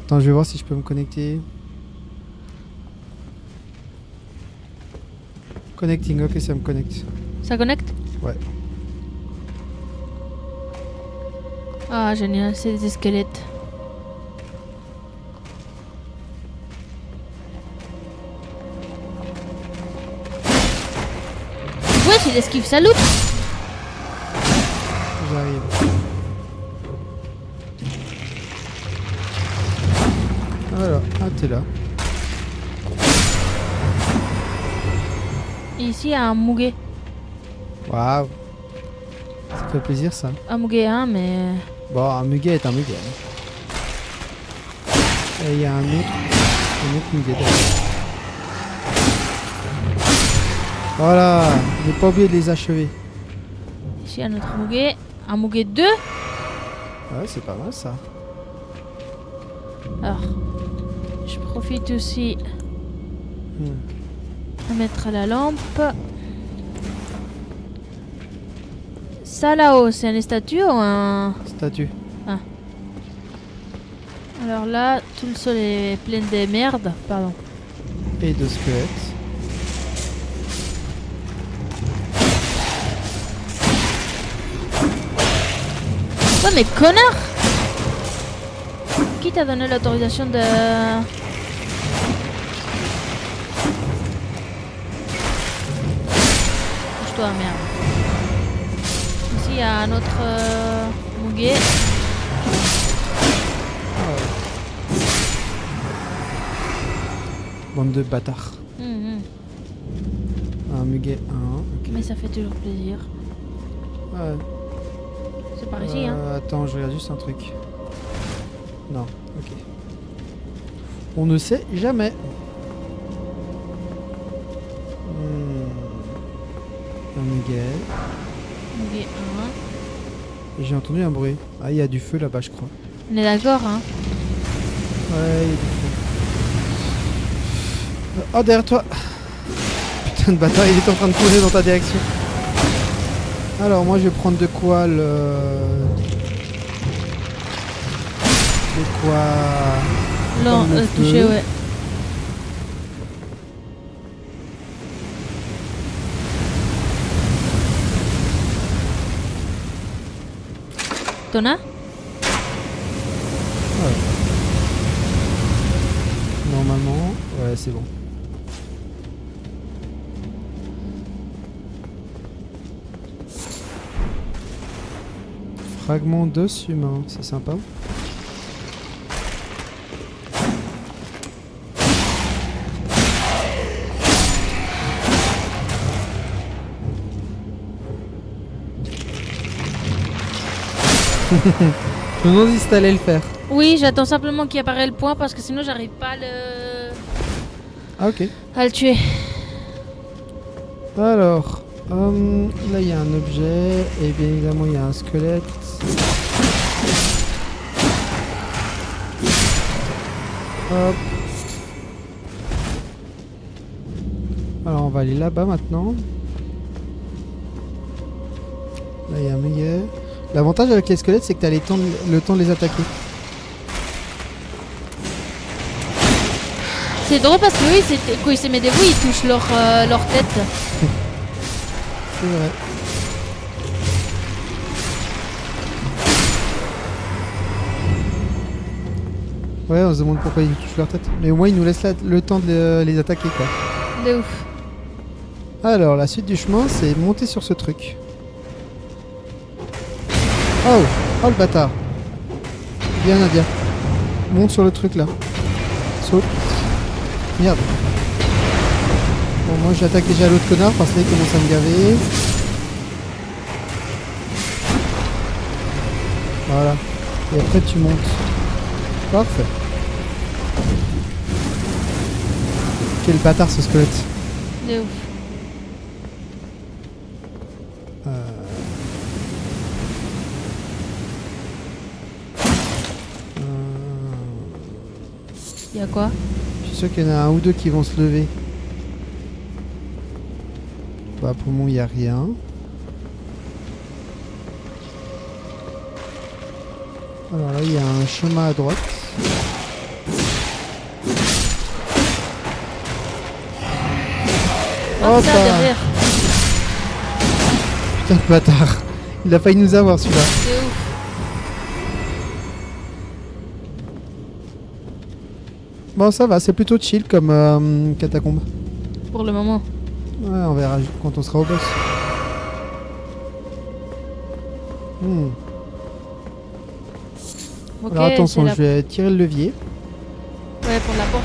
Attends, je vais voir si je peux me connecter. Connecting, ok, ça me connecte. Ça connecte? Ouais. Ah, génial, c'est des squelettes. Ouais, il esquive sa loupe. J'arrive. Voilà, ah t'es là. Et ici, il y a un muguet. Waouh. Ça fait plaisir ça. Un muguet 1, mais. Bon, un muguet est un muguet. Et il y a un autre muguet derrière. Voilà, n'ai pas oublié de les achever. Ici, un autre muguet. Un muguet 2. Ouais, c'est pas mal ça. Alors, je profite aussi de mettre la lampe. Ça là-haut, c'est une statue ou un... Statue. Alors là, tout le sol est plein de merde. Pardon. Et de squelettes. Ouais, mais connard! Qui t'a donné l'autorisation de... Bouge-toi, merde. Ici, il y a un autre muguet. Bande de bâtards. Mhm. Un muguet 1. Ok. Mais ça fait toujours plaisir. Ouais. C'est par ici, hein. Attends, je regarde juste un truc. Non, ok. On ne sait jamais. Un muguet. Muguet 1. Et j'ai entendu un bruit. Ah, il y a du feu là-bas, je crois. On est d'accord, hein. Ouais, il y a du feu. Oh, derrière toi. Putain de bâtard, il est en train de courir dans ta direction. Alors, moi, je vais prendre de quoi le... De quoi... Non, Comme le touché, feu. ouais. T'en as? Normalement, ouais, c'est bon. Fragment d'os humain, c'est sympa. Je me demande si t'allais le faire. Oui, j'attends simplement qu'il apparaisse le point parce que sinon j'arrive pas Ah ok. à le tuer. Alors, là il y a un objet et bien évidemment il y a un squelette. Hop. Alors on va aller là-bas maintenant. Là il y a un meilleur. L'avantage avec les squelettes, c'est que tu as le temps de les attaquer. C'est drôle parce que eux, quand ils se mettent debout, ils touchent leur tête. C'est vrai. Ouais, on se demande pourquoi ils touchent leur tête. Mais au moins, ils nous laissent le temps de les attaquer, quoi. De ouf. Alors, la suite du chemin, c'est monter sur ce truc. Oh! Oh, le bâtard! Viens, Nadia. Monte sur le truc, là. Saute. Merde. Bon, moi, j'attaque déjà l'autre connard parce qu'il commence à me gaver. Voilà. Et après, tu montes. Parfait. Quel bâtard, ce squelette. De ouf. Y'a quoi? Je suis sûr qu'il y en a un ou deux qui vont se lever. Bah, pour moi, il n'y a rien. Alors là, il y a un chemin à droite. Oh, ça, bah. derrière. Putain, le bâtard. Il a failli nous avoir, celui-là. De ouf. Bon, ça va, c'est plutôt chill comme catacombe. Pour le moment. Ouais, on verra quand on sera au boss. Ok, Alors attention, c'est la- je vais tirer le levier. Ouais, pour la porte.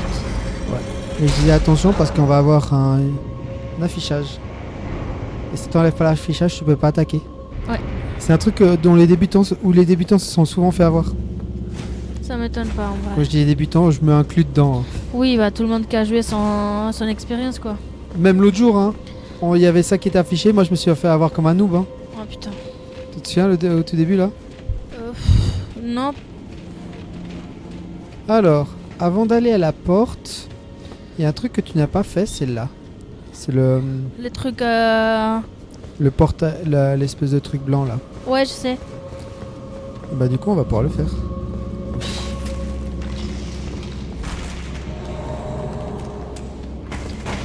Et je dis attention parce qu'on va avoir un affichage. Et si tu n'enlèves pas l'affichage, tu peux pas attaquer. Ouais. C'est un truc dont les débutants se sont souvent fait avoir. Ça m'étonne pas en Quand vrai. je dis les débutants, je me inclus dedans. Oui, bah tout le monde qui a joué son expérience quoi. Même l'autre jour, hein, il y avait ça qui était affiché. Moi, je me suis fait avoir comme un noob. Hein. Oh putain. Tu te souviens au tout début là? Non. Alors, avant d'aller à la porte, il y a un truc que tu n'as pas fait, c'est là. C'est Les trucs. l'espèce de truc blanc là. Ouais, je sais. Bah du coup, on va pouvoir le faire.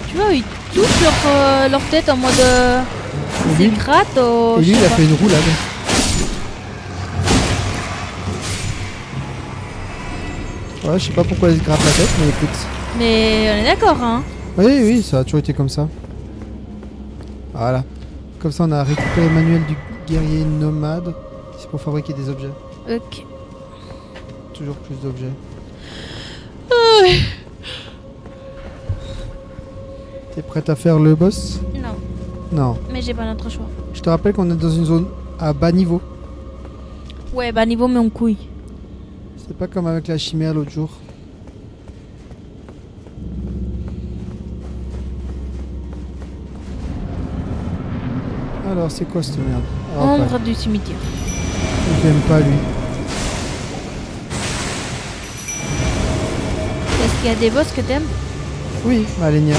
Tu vois, ils touchent leur tête en mode. Et C'est lui, gratte ou. et je lui, sais il a pas. fait une roulade. Ouais, je sais pas pourquoi il se gratte la tête, mais écoute. Mais on est d'accord, hein. Oui, oui, ça a toujours été comme ça. Voilà. Comme ça, on a récupéré le manuel du guerrier nomade. C'est pour fabriquer des objets. Ok. Toujours plus d'objets. T'es prête à faire le boss? Non, Non. mais j'ai pas notre choix. Je te rappelle qu'on est dans une zone à bas niveau. Ouais, bah niveau mais on couille. C'est pas comme avec la chimère l'autre jour. Alors, c'est quoi cette merde? Ah, Ombre du cimetière. j'aime pas lui. Est-ce qu'il y a des boss que t'aimes? Oui, Malenia.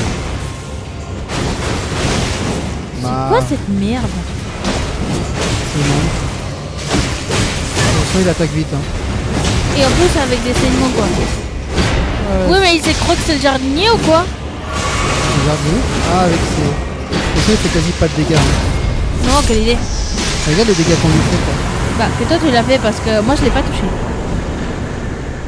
C'est quoi cette merde? C'est énorme. Attention, il attaque vite. Hein. Et en plus avec des saignements quoi. Oui mais il s'est cru que c'est le jardinier ou quoi? Regarde, ah, avec ses... Attention, il fait quasi pas de dégâts. Hein. Non, quelle idée. Regarde les dégâts qu'on lui fait, quoi. Bah que toi tu l'as fait parce que moi je l'ai pas touché.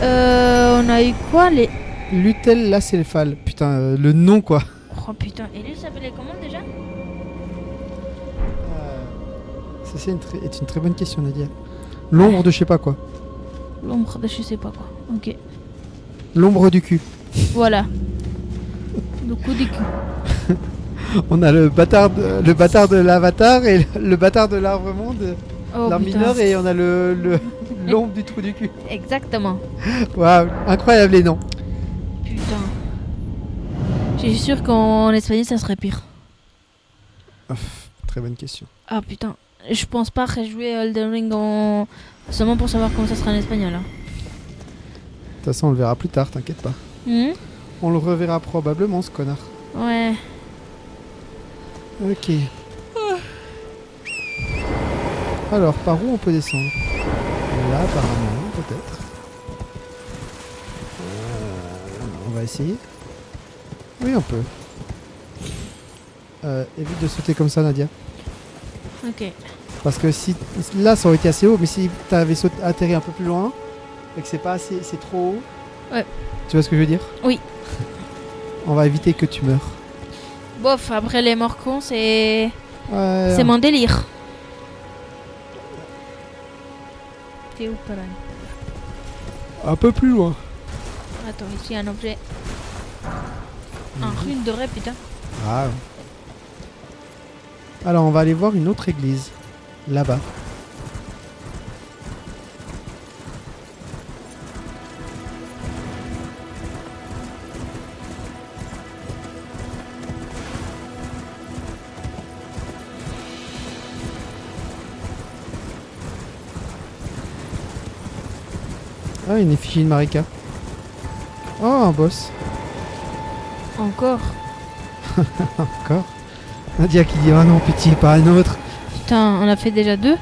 On a eu quoi les... Lutel lacéphale. Putain, le nom, quoi. Oh putain, et lui s'appelait comment déjà? Ça, est une très bonne question, Nadia. L'ombre de je sais pas quoi. L'ombre de je sais pas quoi. Ok. L'ombre du cul. Voilà. Le coup du cul. On a le bâtard de l'avatar et le bâtard de l'arbre monde, Oh l'arbre putain. mineur, et on a l'ombre du trou du cul. Exactement. Waouh, incroyable les noms. Putain. Je suis sûr qu'en espagnol ça serait pire. Très bonne question. Ah putain. Je pense pas rejouer Elden Ring seulement pour savoir comment ça sera en espagnol. Hein. De toute façon, on le verra plus tard, t'inquiète pas. Mhm. On le reverra probablement, ce connard. Ouais. Ok. Alors, par où on peut descendre? Là, apparemment, peut-être. On va essayer. Oui, on peut. Évite de sauter comme ça, Nadia. Ok. Parce que si là, ça aurait été assez haut, mais si t'avais atterri un peu plus loin et que c'est pas assez, c'est trop haut. Ouais. Tu vois ce que je veux dire? Oui. On va éviter que tu meurs. Bof, après les morcons, c'est Ouais. mon délire. T'es où, Caroline? Un peu plus loin. Attends, ici un objet. Un rune dorée, putain. Ah. Alors, on va aller voir une autre église. Là-bas. Ah, une effigie de Marika. Oh, un boss. Encore. Encore. Nadia qui dit, oh non, pitié, pas un autre. Putain, on a fait déjà 2. Ouais.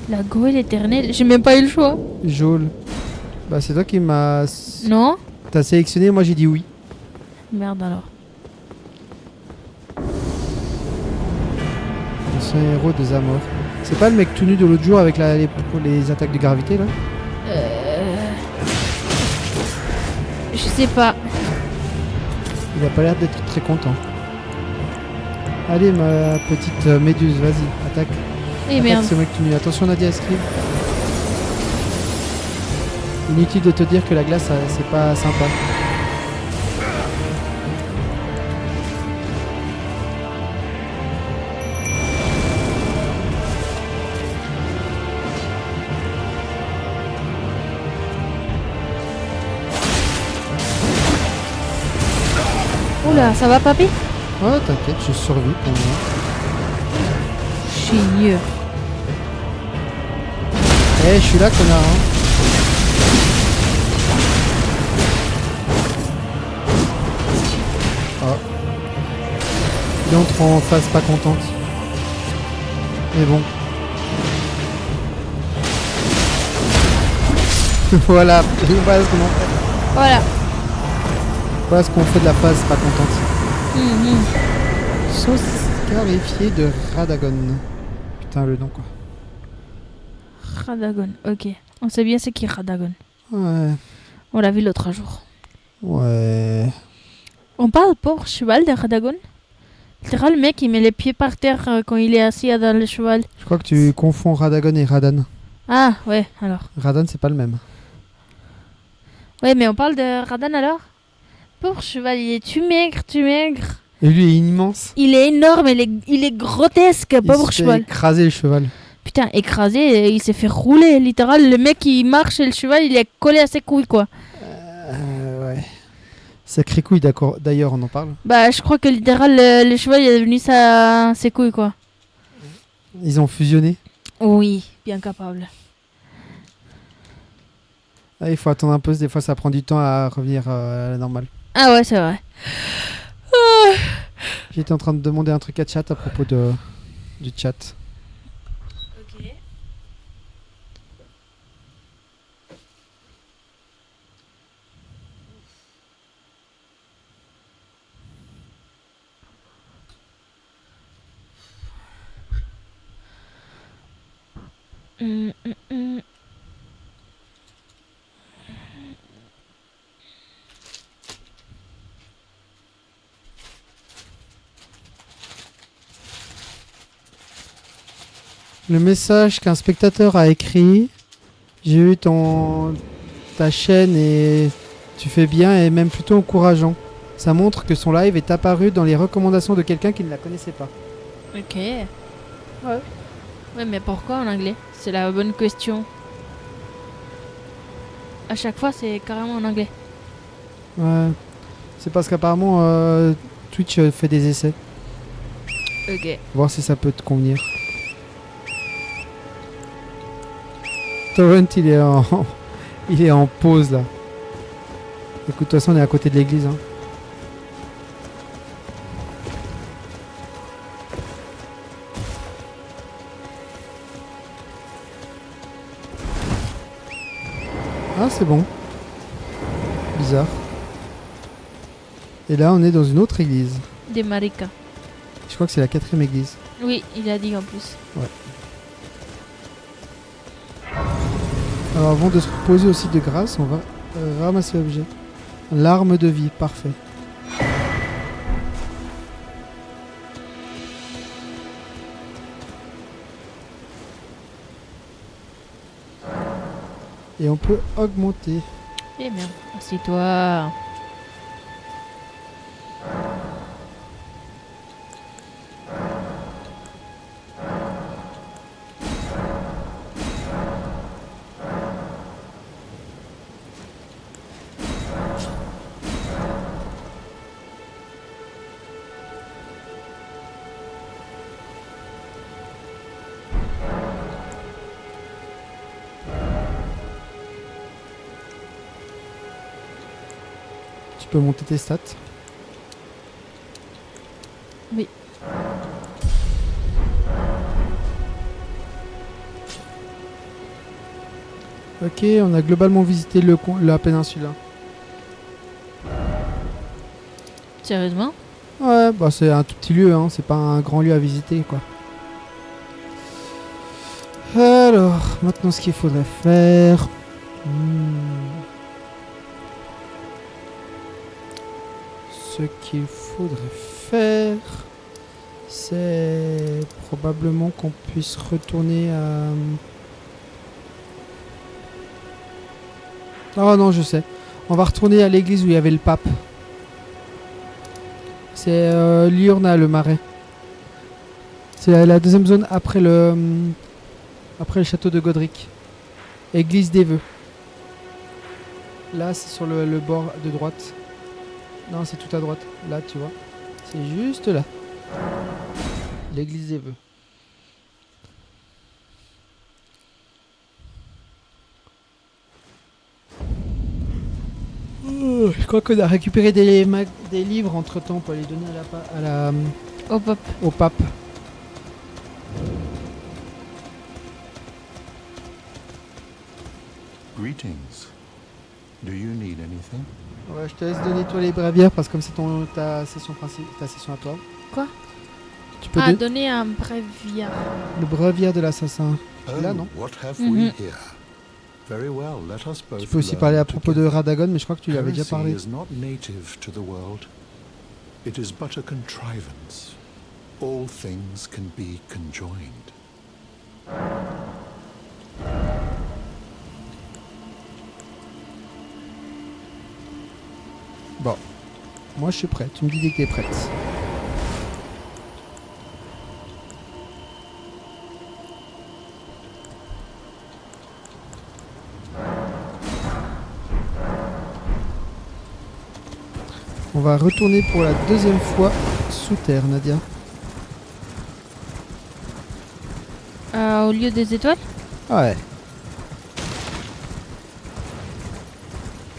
La goële éternelle, j'ai même pas eu le choix. Jôle. Bah, c'est toi qui m'as... Non? T'as sélectionné, moi j'ai dit oui. Merde alors. Ancien héros de Zamor. C'est pas le mec tout nu de l'autre jour avec les attaques de gravité là? Je sais pas. Il a pas l'air d'être très content. Allez ma petite méduse, vas-y, attaque. Eh Attaque merde. ce mec tout nu. Attention Nadia, esquive. Inutile de te dire que la glace c'est pas sympa. Oula, ça va, papy? Oh t'inquiète, je survis pour moi. Chieur. Eh, je suis là connard hein. Oh. Il entre en phase pas contente. Mais bon. Voilà, voilà ce qu'on en fait. Voilà. Voilà ce qu'on fait de la phase pas contente. Mhm. Sauce scarifiée de Radagon. Putain le nom quoi. Radagon, ok. On sait bien c'est qui Radagon. Ouais. On l'a vu l'autre jour. Ouais. On parle pauvre cheval de Radagon. Tu vois le mec il met les pieds par terre quand il est assis dans le cheval. Je crois que tu confonds Radagon et Radan. Ah ouais alors. Radan c'est pas le même. Ouais mais on parle de Radan alors. Pauvre cheval, il est tu maigre. Et lui est immense. Il est énorme, il est grotesque, pauvre Il se fait cheval. écraser le cheval. Putain, écrasé, il s'est fait rouler, littéral. Le mec il marche et le cheval il est collé à ses couilles quoi. Ouais. Sacré couille d'accord. D'ailleurs on en parle. Bah je crois que littéral le cheval il est devenu ses couilles quoi. Ils ont fusionné. Oui, bien capable. Ah, il faut attendre un peu, des fois ça prend du temps à revenir à la normale. Ah ouais c'est vrai. J'étais en train de demander un truc à chat à propos du chat. Ok. Hum, hum, hum. Le message qu'un spectateur a écrit. J'ai vu ta chaîne et tu fais bien et même plutôt encourageant. Ça montre que son live est apparu dans les recommandations de quelqu'un qui ne la connaissait pas. Ok. Ouais. Ouais mais pourquoi en anglais? C'est la bonne question. À chaque fois c'est carrément en anglais. Ouais. C'est parce qu'apparemment Twitch fait des essais. Ok. Voir si ça peut te convenir. Torrent il est Il est en pause là. Écoute, de toute façon, on est à côté de l'église. Hein. Ah, c'est bon. Bizarre. Et là, on est dans une autre église. Des maricas. Je crois que c'est la 4e église. Oui, il a dit en plus. Alors, avant de se reposer aussi de grâce, on va ramasser l'objet. L'arme de vie, parfait. Et on peut augmenter. Eh bien, assieds-toi. Tu peux monter tes stats. Oui. Ok, on a globalement visité la péninsule. Sérieusement? Ouais, bah c'est un tout petit lieu, hein, c'est pas un grand lieu à visiter quoi. Alors, maintenant ce qu'il faudrait faire. Ce qu'il faudrait faire, c'est probablement qu'on puisse retourner à. Oh non, je sais. On va retourner à l'église où il y avait le pape. C'est Liurna, le marais. C'est la deuxième zone après le château de Godric. Église des Vœux. Là, c'est sur le bord de droite. Non, c'est tout à droite. Là, tu vois. C'est juste là. L'église des Vœux. Je crois qu'on a récupéré des livres entre temps pour les donner au pape. Greetings. Do you need anything? Ouais, je te laisse donner toi les bréviaires parce que comme c'est ta session à toi. Quoi? Tu peux donner un bréviaire. le bréviaire de l'assassin. Là, non? What have Mhm. we here? Very well, let us both Tu peux aussi learn parler à propos de together. Radagon, mais je crois que tu lui avais déjà Heresy parlé. is not native to the world. It is but a contrivance. All things can be conjoined. Bon, moi je suis prêt. Tu me dis dès que t'es prête. On va retourner pour la deuxième fois sous terre, Nadia. Au lieu des étoiles? Ouais.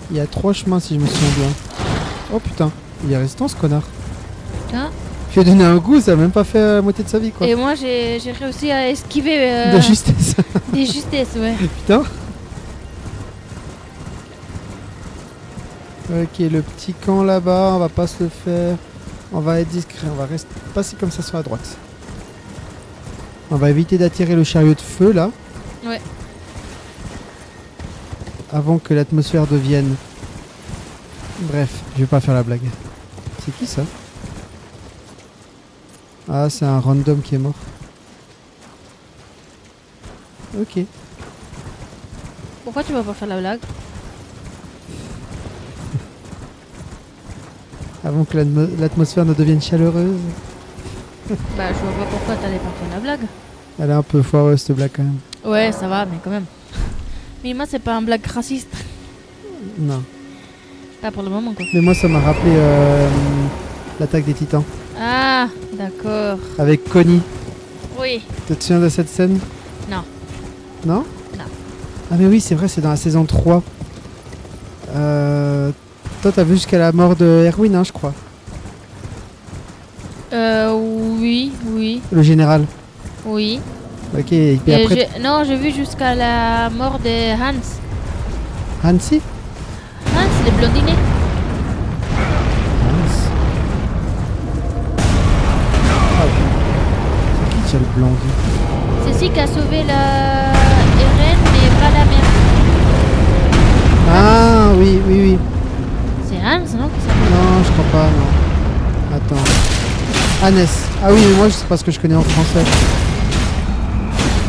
Il y a 3 chemins si je me souviens bien. Oh putain, il est résistant ce connard. Putain. Je lui ai donné un coup, ça a même pas fait la moitié de sa vie quoi. Et moi j'ai réussi à esquiver De justesse. des justesses, ouais. Putain. Ok, le petit camp là-bas, on va pas se le faire. On va être discret, on va passer comme ça sur la droite. On va éviter d'attirer le chariot de feu là. Ouais. Avant que l'atmosphère devienne... Bref, je vais pas faire la blague. C'est qui ça? Ah, c'est un random qui est mort. Ok. Pourquoi tu vas pas faire la blague? Avant que l'atmosphère ne devienne chaleureuse. Bah je vois pas pourquoi t'allais pas faire la blague. Elle est un peu foireuse cette blague quand même. Ouais, ça va, mais quand même. Mais moi c'est pas un blague raciste. Non. Pas pour le moment quoi. Mais moi ça m'a rappelé l'attaque des titans. Ah, d'accord. Avec Connie. Oui. Tu te souviens de cette scène? Non. Non? Non. Ah mais oui, c'est vrai, c'est dans la saison 3. Toi, t'as vu jusqu'à la mort de Erwin, hein, je crois. Oui, oui, Le général. oui. Ok, et puis Et après... non, j'ai vu jusqu'à la mort de Hans. Hansi Hans, le blondinet. Hans. Ah oui. C'est qui tient le blanc lui? C'est celui qui a sauvé la Eren, mais pas la mère. Ah oui, oui, oui. C'est Hans, non qui s'appelle. Non, je crois pas, non. Attends. Hannes. Ah oui, mais moi, c'est parce que je connais en français.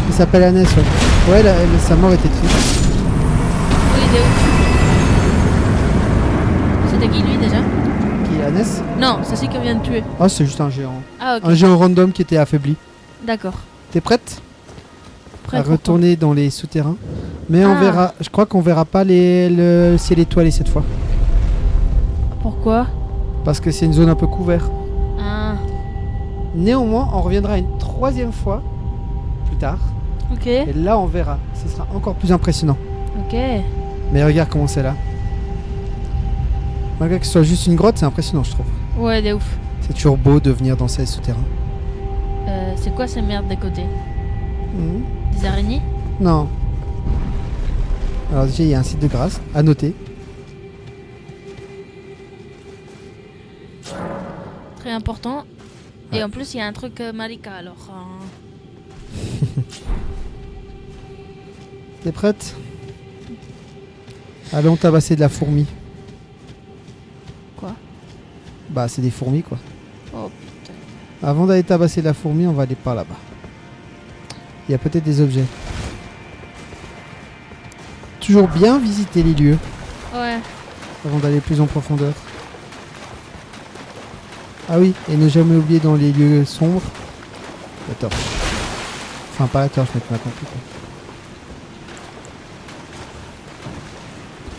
Il s'appelle Hannes, ouais. Ouais, sa mort était triste. Oui, de ouf. C'était qui lui déjà? Qui, Hannes? Non, c'est celui qui vient de tuer. Ah, c'est juste un géant. Ah, ok. Un géant random qui était affaibli. D'accord. T'es prête Prêt à pour retourner dans les souterrains? Mais on Ah. verra. Je crois qu'on verra pas le ciel étoilé cette fois. quoi? Pourquoi? Parce que c'est une zone un peu couverte. Ah, Néanmoins, on reviendra une troisième fois plus tard. ok. Et là, on verra. Ce sera encore plus impressionnant. Ok. Mais regarde comment c'est là. Malgré que ce soit juste une grotte, c'est impressionnant, je trouve. Ouais, de ouf. C'est toujours beau de venir dans ces souterrains. C'est quoi ces merdes des côtés? Mhm. Des araignées? Non. Alors déjà, il y a un site de grâce à noter. Très important. Et Ouais. en plus, il y a un truc malika alors. T'es prête? Allons tabasser de la fourmi. Quoi? Bah, c'est des fourmis, quoi. Oh, Avant d'aller tabasser de la fourmi, on va aller par là-bas. Il y a peut-être des objets. Toujours bien visiter les lieux ouais. avant d'aller plus en profondeur. Ah oui, et ne jamais oublier dans les lieux sombres la torche. Enfin, pas la torche, mais tu m'as compris, quoi.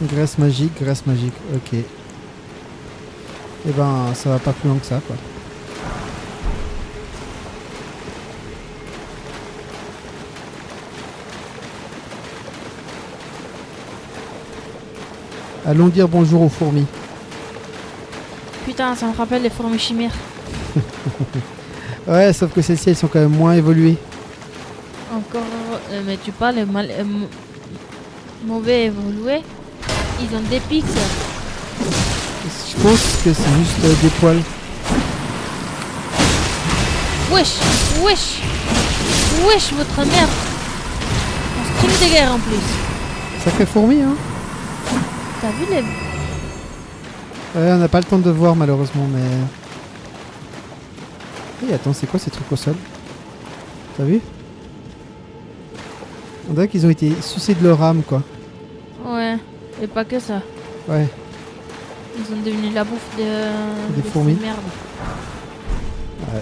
Graisse magique, ok. Et ben, ça va pas plus loin que ça, quoi. Allons dire bonjour aux fourmis. Putain, ça me rappelle les fourmis chimères. Ouais, sauf que celles-ci, elles sont quand même moins évoluées. Encore. Mais tu parles mauvais évolué. Ils ont des pics. Je pense que c'est juste des poils. Wesh, wesh, wesh, votre merde. On se tue de guerre en plus. Sacré fourmi, hein. T'as vu les. Ouais, on n'a pas le temps de voir malheureusement, mais... Oui, attends, c'est quoi ces trucs au sol? T'as vu? On dirait qu'ils ont été sucés de leur âme, quoi. Ouais, et pas que ça. Ouais. Ils sont devenus la bouffe Des fourmis. Merde. Ouais.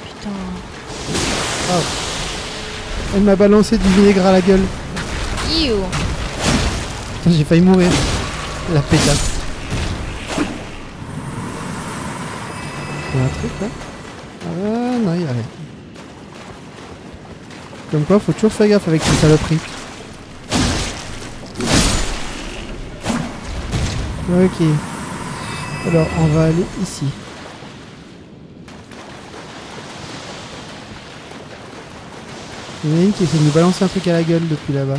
Putain. Oh. Elle m'a balancé du vinaigre à la gueule. Iou. Putain, j'ai failli mourir. La pétasse. Il y a un truc là? Ah non, il y a rien. Comme quoi, faut toujours faire gaffe avec ces saloperies. Ok. Alors, on va aller ici. Il y en a une qui essaie de nous balancer un truc à la gueule depuis là-bas.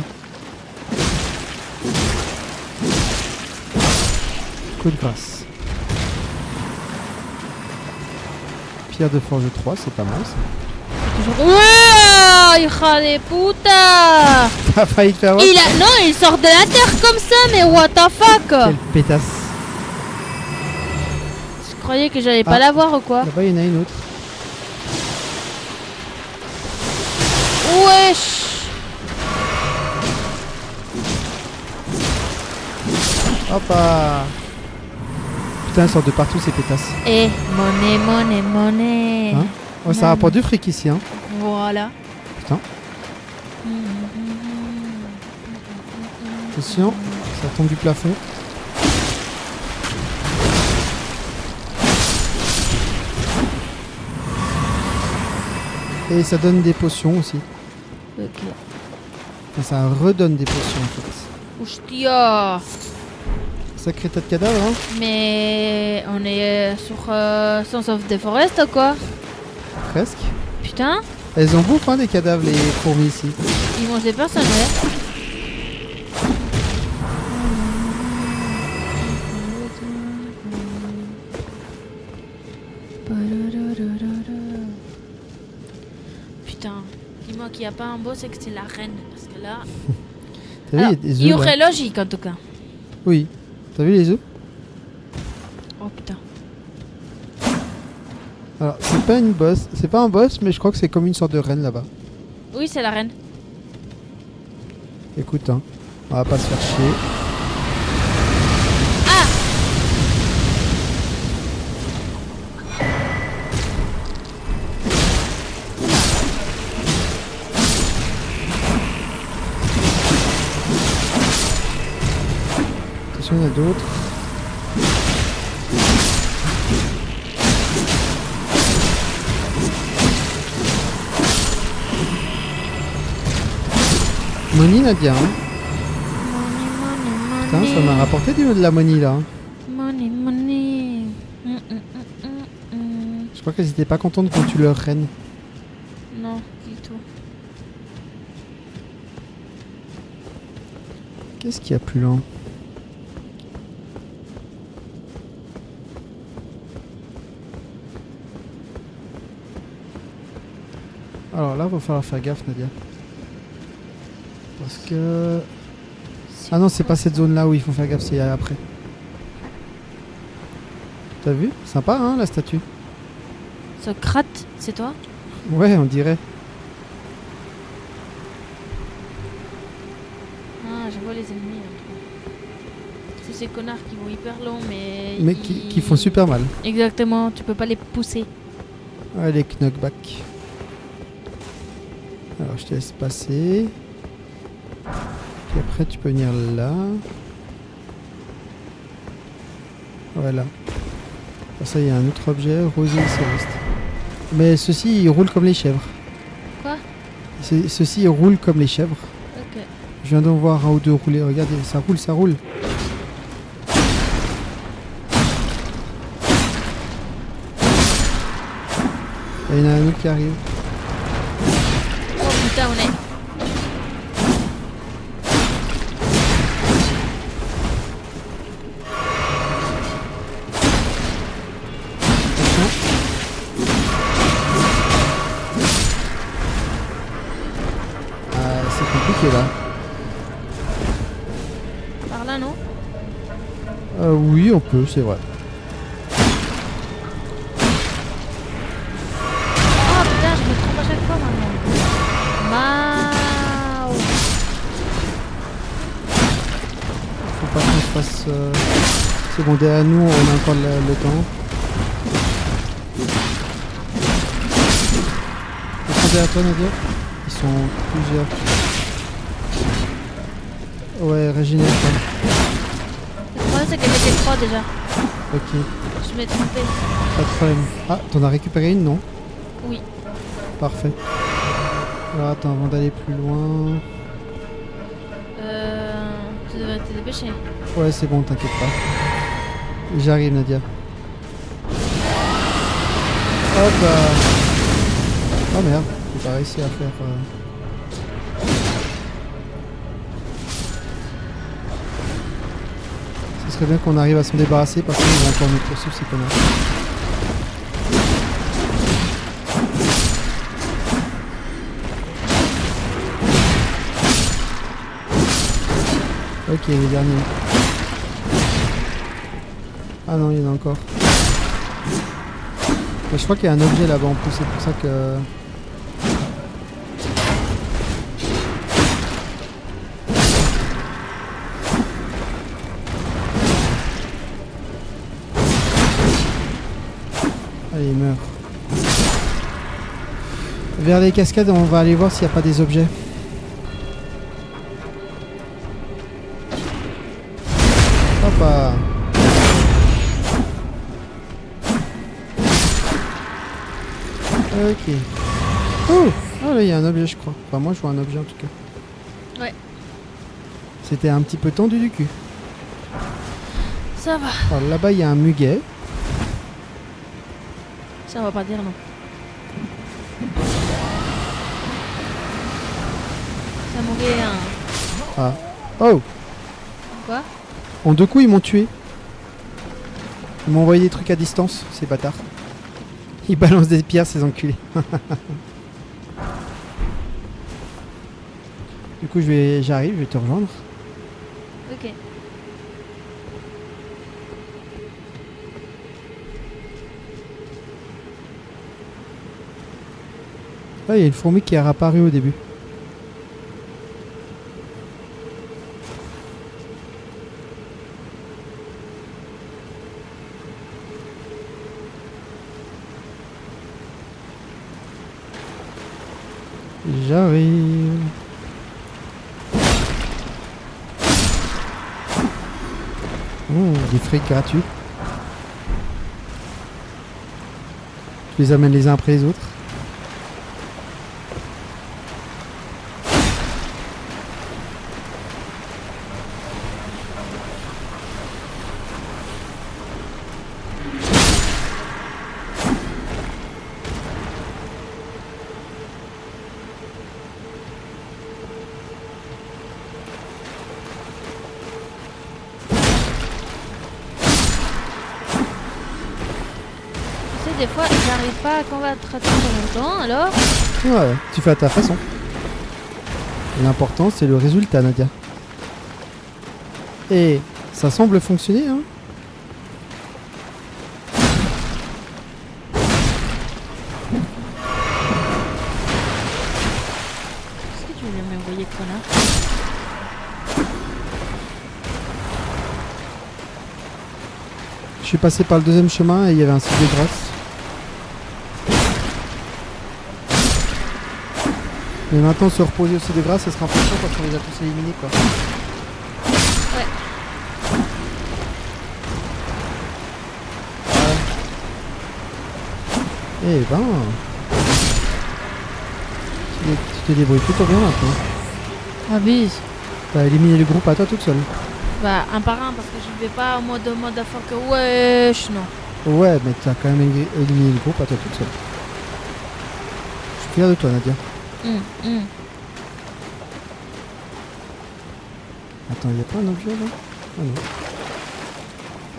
Coup de grâce. Pierre de forge 3, c'est pas mal ça. Ouais, hija de puta. T'as failli te faire voir? Non, il sort de la terre comme ça, mais what the fuck. Quelle pétasse. Je croyais que j'allais pas Ah. la voir ou quoi? Là-bas, il y en a une autre. Wesh. Hoppa. Putain, elles sortent de partout ces pétasses. Eh, monnaie. Hein? Ouais, ça rapporte du fric ici, hein. Voilà. Putain. Attention, ça tombe du plafond. Et ça donne des potions aussi. Ok. Enfin, ça redonne des potions en fait. Hostia. Sacré tas de cadavres, hein. Mais on est sur Sons of the Forest ou quoi? Presque. Putain, Elles en bouffent, hein, des cadavres, les fourmis ici. ils mangent des personnes, ouais. Putain, dis-moi qu'il n'y a pas un boss et que c'est la reine. Parce que là. T'as vu, Alors, il y a des il y œufs, là. aurait logique en tout cas. Oui. T'as vu les œufs? Oh putain. Alors, c'est pas une boss. C'est pas un boss, mais je crois que c'est comme une sorte de reine là-bas. Oui, c'est la reine. Écoute, hein. On va pas se faire chier. Attention, il y en a d'autres. Money, Nadia, hein. Putain, ça m'a rapporté de la money là, hein. Money, money. Je crois qu'elles étaient pas contentes quand tu leur reine. Non, du tout. Qu'est-ce qu'il y a plus lent? Alors là, va falloir faire gaffe, Nadia. Parce que... Ah non, c'est pas cette zone-là où il faut faire gaffe, c'est après. T'as vu? Sympa, hein, la statue? Socrate, c'est toi? Ouais, on dirait. Ah, je vois les ennemis. C'est ces connards qui vont hyper long, mais. Mais qui font super mal. Exactement, tu peux pas les pousser. Ouais, les knockbacks. Alors, je te laisse passer. Puis après, tu peux venir là. Voilà. Ah, ça, il y a un autre objet, rosé céleste. Mais ceux-ci, ils roulent comme les chèvres. Quoi? Ceux-ci, ils roulent comme les chèvres. Ok. Je viens d'en voir un ou deux rouler. Regardez, ça roule, ça roule. Et il y en a un autre qui arrive. Oh putain, on est. C'est compliqué là. Par là, non? Oui, on peut, c'est vrai. Oh putain, je me trompe à chaque fois maintenant. Mao. Faut pas qu'on se fasse... C'est bon, derrière nous, on a encore le temps. Ils sont derrière toi, Nadia? Ils sont plusieurs. Ouais, régénère-toi. Le problème, c'est que j'étais 3 déjà. Ok, Je m'ai trompé. pas de problème. Ah, t'en as récupéré une, non? Oui. Parfait. Alors attends, avant d'aller plus loin... Tu devrais te dépêcher. Ouais, c'est bon, t'inquiète pas. J'arrive, Nadia. Hop là. Oh merde, j'ai pas réussi à faire... Ce serait bien qu'on arrive à s'en débarrasser parce qu'ils vont encore nous poursuivre ces connards. Ok, les derniers. Ah non, il y en a encore. Mais je crois qu'il y a un objet là-bas en plus, c'est pour ça que... Allez, il meurt. Vers les cascades, on va aller voir s'il n'y a pas des objets. Hop. Ok. Oh, ah là, il y a un objet, je crois. Enfin, moi, je vois un objet en tout cas. Ouais. C'était un petit peu tendu du cul. Ça va. Alors là-bas, il y a un muguet. Ça on va pas dire non. Ça m'aurait un... Ah. Oh! Quoi? En 2 coups, ils m'ont tué. Ils m'ont envoyé des trucs à distance, ces bâtards. Ils balancent des pierres, ces enculés. Du coup, j'arrive, je vais te rejoindre. Ok. Ah, il y a une fourmi qui est réapparue au début. J'arrive. Des frics gratuits. Je les amène les uns après les autres. Tu sais, des fois, j'arrive pas à combattre tout longtemps, alors... Ouais, tu fais à ta façon. L'important, c'est le résultat, Nadia. Et ça semble fonctionner, hein. Qu'est-ce que tu voulais m'envoyer, connard? Je suis passé par le deuxième chemin et il y avait un site de grâce. Mais maintenant, se reposer aussi de grâce, ça sera important quand on les a tous éliminés, quoi. Ouais. Eh ben... Tu te débrouilles plutôt bien maintenant. Abuse. T'as éliminé le groupe à toi toute seule. Bah, un par un, parce que je vais pas en mode motherfucker. Wesh, non. Ouais, mais t'as quand même éliminé le groupe à toi toute seule. Je suis fier de toi, Nadia. Attends, il y a pas un objet là? Ah non.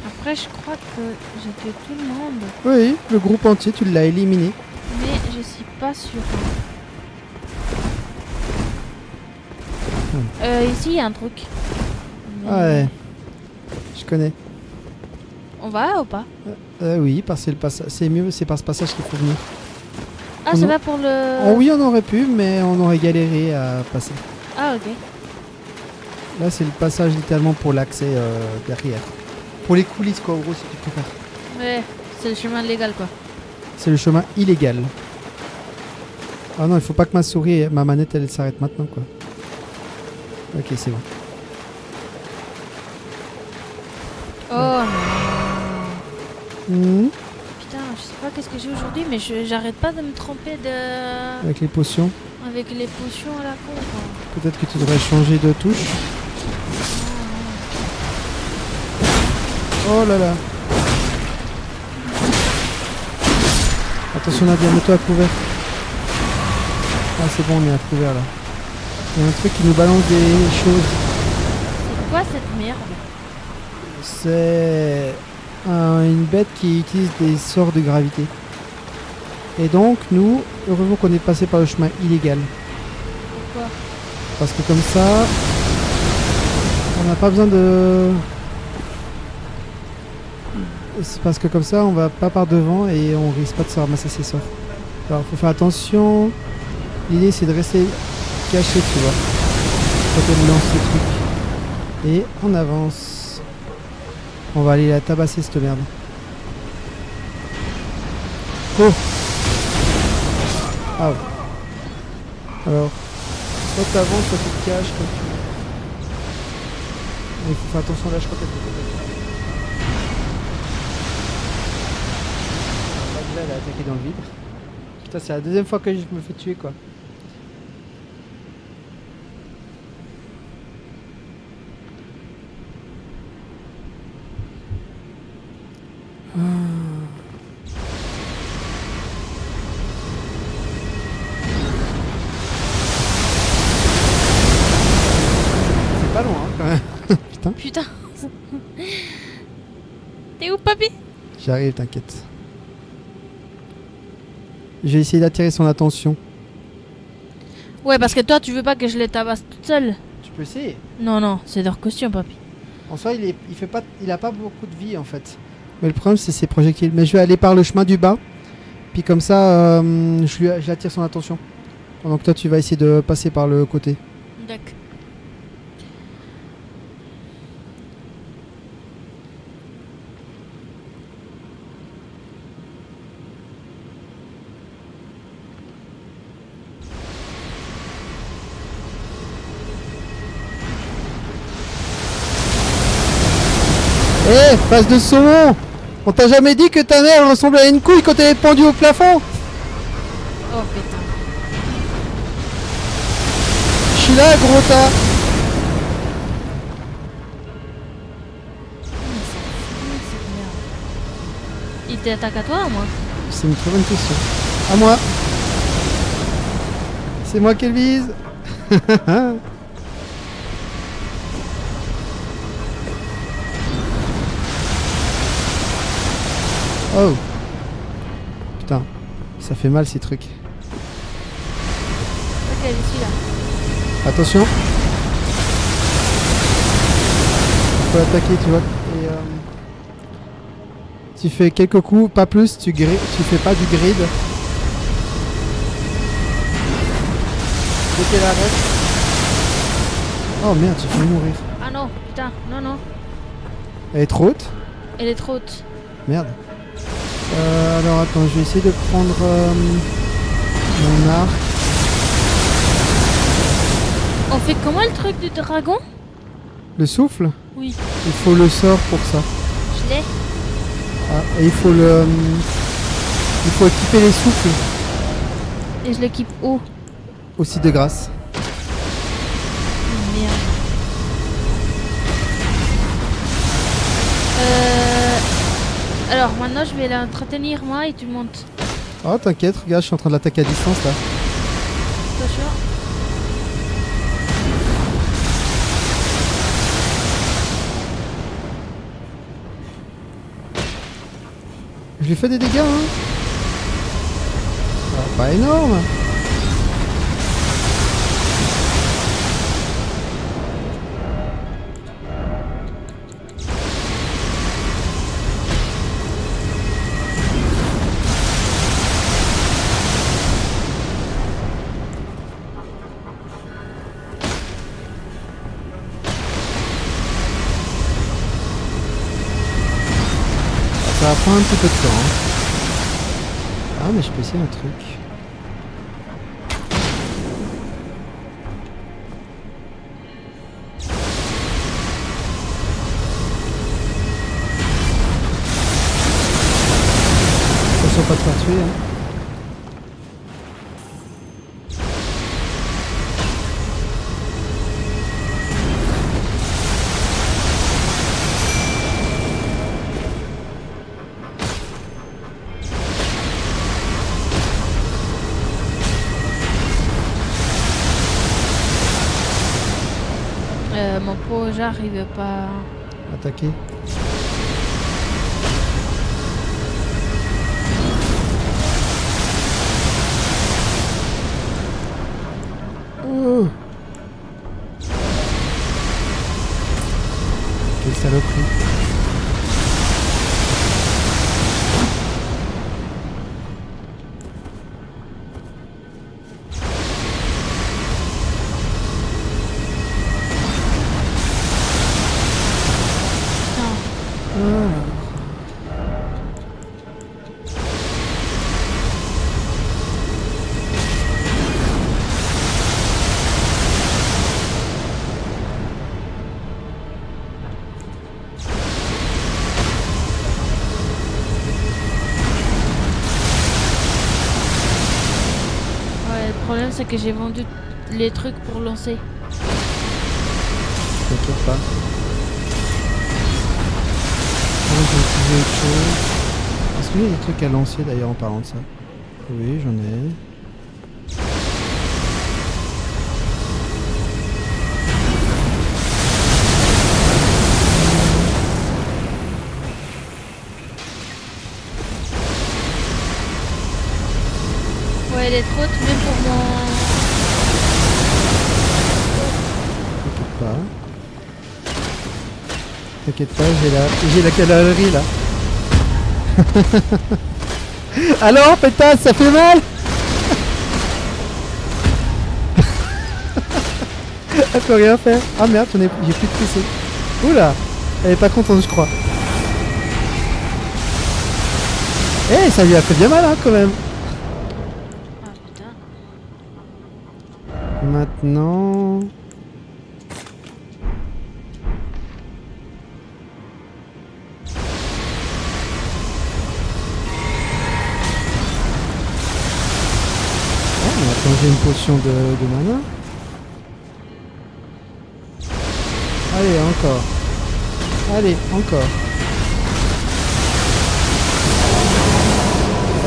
Après, je crois que j'ai tué tout le monde. Oui, le groupe entier, tu l'as éliminé. Mais je suis pas sûre. Ici, il y a un truc. Mais- Ouais, je connais. On va ou pas? Oui, c'est mieux, c'est par ce passage qu'il faut venir. Ah, On c'est a- pas pour le... Oh oui, on aurait pu, mais on aurait galéré à passer. Ah, ok. Là, c'est le passage littéralement pour l'accès derrière. Pour les coulisses, quoi, en gros, si tu préfères. Ouais, c'est le chemin légal, quoi. C'est le chemin illégal. Ah non, il faut pas que ma manette, elle s'arrête maintenant, quoi. Ok, c'est bon. Oh non. Mhm. Putain, je sais pas qu'est-ce que j'ai aujourd'hui, mais j'arrête pas de me tromper de... Avec les potions. avec les potions à la con, quoi. Peut-être que tu devrais changer de touche. Oh là là. Attention Nadia, mets-toi à couvert. Ah c'est bon, on est à couvert là. Il y a un truc qui nous balance des choses. C'est quoi cette merde? C'est une bête qui utilise des sorts de gravité. Et donc nous, heureusement qu'on est passé par le chemin illégal. Pourquoi? Parce que comme ça, on n'a pas besoin de... C'est parce que comme ça, on va pas par devant et on risque pas de se ramasser ses sorts. Alors, faut faire attention. L'idée, c'est de rester caché, tu vois. Quand elle lance ce truc. Et on avance. On va aller la tabasser, cette merde. Oh! Ah ouais. Alors, soit t'avances, soit tu te caches, comme tu veux. Mais il faut faire attention, là, je crois qu'elle peut. Là, elle a attaqué dans le vide. Putain, c'est la deuxième fois que je me fais tuer, quoi. J'arrive, t'inquiète. J'ai essayé d'attirer son attention. Ouais, parce que toi, tu veux pas que je les tabasse toute seule. Tu peux essayer. Non, non, c'est leur costume, papy. En soi, il a pas beaucoup de vie en fait. Mais le problème, c'est ses projectiles. Mais je vais aller par le chemin du bas. Puis comme ça, j'attire son attention. Pendant que toi, tu vas essayer de passer par le côté. D'accord. Eh, face de saumon! On t'a jamais dit que ta mère ressemblait à une couille quand elle est pendue au plafond? Oh putain. Je suis là, gros tas! Il t'attaque à toi ou moi? C'est une très bonne question. À moi! C'est moi qu'elle vise! Oh! Putain, ça fait mal ces trucs. Ok, je suis là. Attention! Tu peux attaquer, tu vois. Et tu fais quelques coups, pas plus, tu fais pas du grid. Dès qu'elle arrête. Oh merde, j'ai failli mourir. Ah non, putain, non, non. Elle est trop haute? Elle est trop haute. Merde. Alors attends, je vais essayer de prendre mon arc. On fait comment le truc du dragon? Le souffle? Oui, Il faut le sort pour ça. je l'ai. Ah, et il faut équiper les souffles Et je l'équipe haut. aussi de grâce. Merde. Alors maintenant je vais l'entretenir moi et tu montes. Oh t'inquiète, regarde, je suis en train de l'attaquer à distance là. Attention. Je lui fais des dégâts hein. Ah, pas énorme. Ça va prendre un petit peu de temps. Hein. Ah mais je peux essayer un truc. Attention pas de faire tuer. Hein. Mon pot, j'arrive pas. Attaquer. Oh. Quelle saloperie. Ouais, le problème c'est que j'ai vendu les trucs pour lancer. T'inquiète pas. Moi, je vais utiliser autre chose. Est-ce qu'il y a des trucs à lancer d'ailleurs en parlant de ça? Oui, j'en ai. note, même pour mon... T'inquiète pas, j'ai la cavalerie là. Alors, pétasse, ça fait mal. Elle peut rien faire. Ah merde, j'ai plus de PC. Oula, elle est pas contente, je crois. Eh, ça lui a fait bien mal, hein, quand même. Ah putain. Maintenant... Oh, on va changer une potion de mana. Allez, encore. Allez, encore.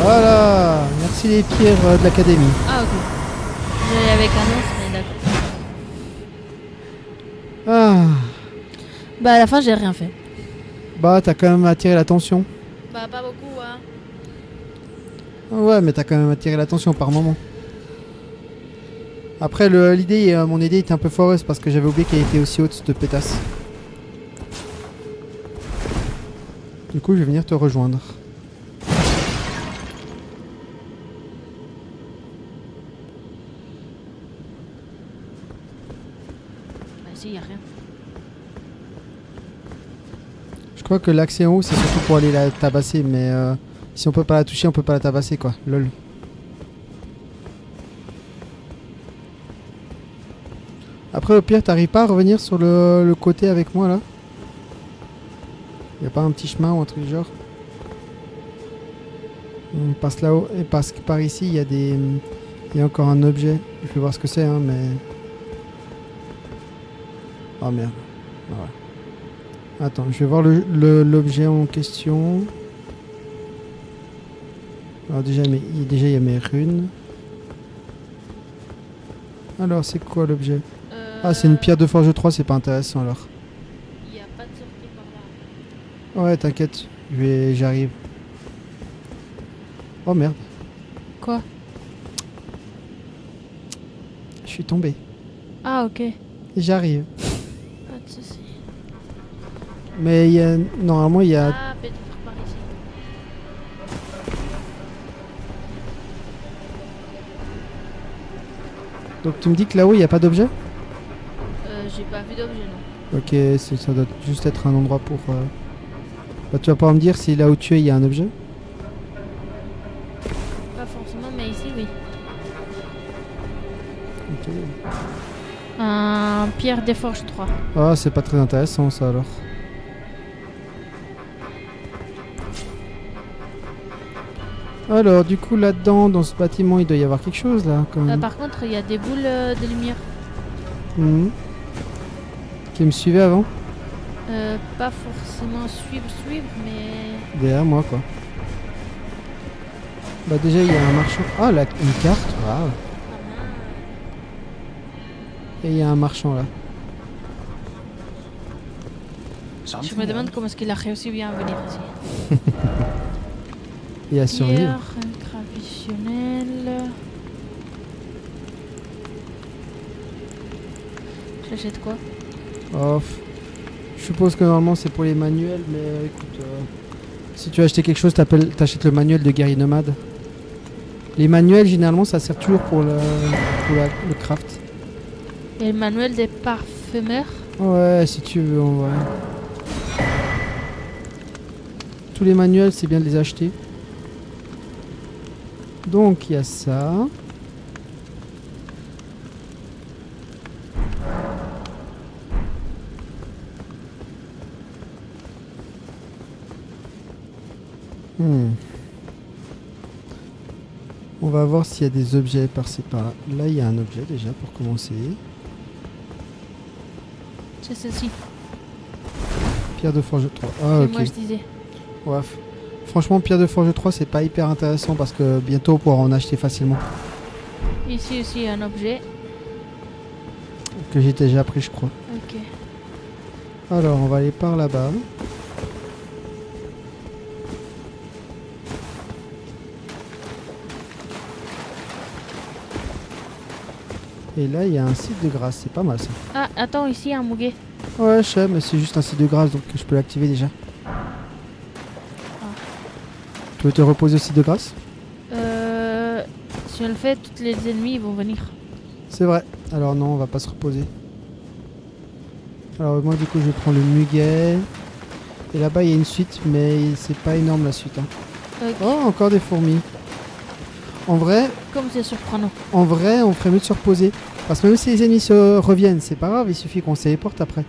Voilà. Merci les pierres de l'académie. Ah ok. J'allais avec un os, mais d'accord. Ah. Bah à la fin j'ai rien fait. Bah, t'as quand même attiré l'attention. Bah pas beaucoup hein. Ouais, mais t'as quand même attiré l'attention par moment. Après, l'idée, mon idée était un peu foireuse parce que j'avais oublié qu'elle était aussi haute, cette pétasse. Du coup, je vais venir te rejoindre. Bah si, y a rien. Je crois que l'accès en haut, c'est surtout pour aller la tabasser, mais si on peut pas la toucher, on peut pas la tabasser, quoi. Lol. Après, au pire, t'arrives pas à revenir sur le côté avec moi, là? Y a pas un petit chemin ou un truc du genre? On passe là-haut, et parce que par ici, il y a des... Il y a encore un objet. Je vais voir ce que c'est, hein, mais... Oh merde. Ah ouais. Attends, je vais voir l'objet en question. Alors déjà, il y a mes runes. Alors, c'est quoi l'objet? Ah, c'est une pierre de forge 3, c'est pas intéressant alors. Il y a pas de sortie par là. Ouais, t'inquiète, j'arrive. Oh merde, Quoi? je suis tombé. Ah ok. J'arrive. Pas de soucis. Mais normalement, il y a... Ah peut-être par ici. Donc tu me dis que là-haut, il n'y a pas d'objet? J'ai pas vu d'objet non. Ok, ça doit juste être un endroit pour... Bah, tu vas pas me dire si là où tu es, il y a un objet? Pas forcément mais ici oui. Ok. Un pierre des forges 3. Ah, c'est pas très intéressant ça alors. Alors, du coup, là-dedans, dans ce bâtiment, il doit y avoir quelque chose là, quand même. Par contre il y a des boules de lumière. Mhm. Qui me suivait avant? Pas forcément suivre mais... Derrière moi, quoi. Bah, déjà, il y a un marchand. Ah, là, une carte. Waouh. Et il y a un marchand là. Je me demande comment est-ce qu'il a réussi bien à venir ici. Il y a survivre. Pierre traditionnelle. J'achète quoi? Oh, je suppose que normalement c'est pour les manuels, mais écoute, si tu veux acheter quelque chose, t'achètes le manuel de guerrier nomade. Les manuels, généralement, ça sert toujours pour le craft. Et le manuel des parfumeurs. Ouais, si tu veux, en vrai. Tous les manuels, c'est bien de les acheter. Donc, il y a ça. On va voir s'il y a des objets par-ci par-là. Là, il y a un objet déjà pour commencer. C'est ceci. Pierre de forge 3. Ah, C'est ok. moi je disais. Ouais. Franchement, pierre de forge 3, c'est pas hyper intéressant parce que bientôt on pourra en acheter facilement. Ici aussi un objet. Que j'ai déjà pris, je crois. Ok. Alors, on va aller par là-bas. Et là, il y a un site de grâce, c'est pas mal ça. Ah, attends, ici, il y a un muguet. Ouais, je sais, mais c'est juste un site de grâce, donc je peux l'activer déjà. Tu veux te reposer au site de grâce? Si on le fait, tous les ennemis ils vont venir. C'est vrai. Alors non, on va pas se reposer. Alors moi, du coup, je prends le muguet. Et là-bas, il y a une suite, mais c'est pas énorme la suite. Hein. Ok. Oh, encore des fourmis. En vrai, Comme c'est surprenant. on ferait mieux de se reposer. Parce que même si les ennemis se reviennent, c'est pas grave, il suffit qu'on se téléporte après.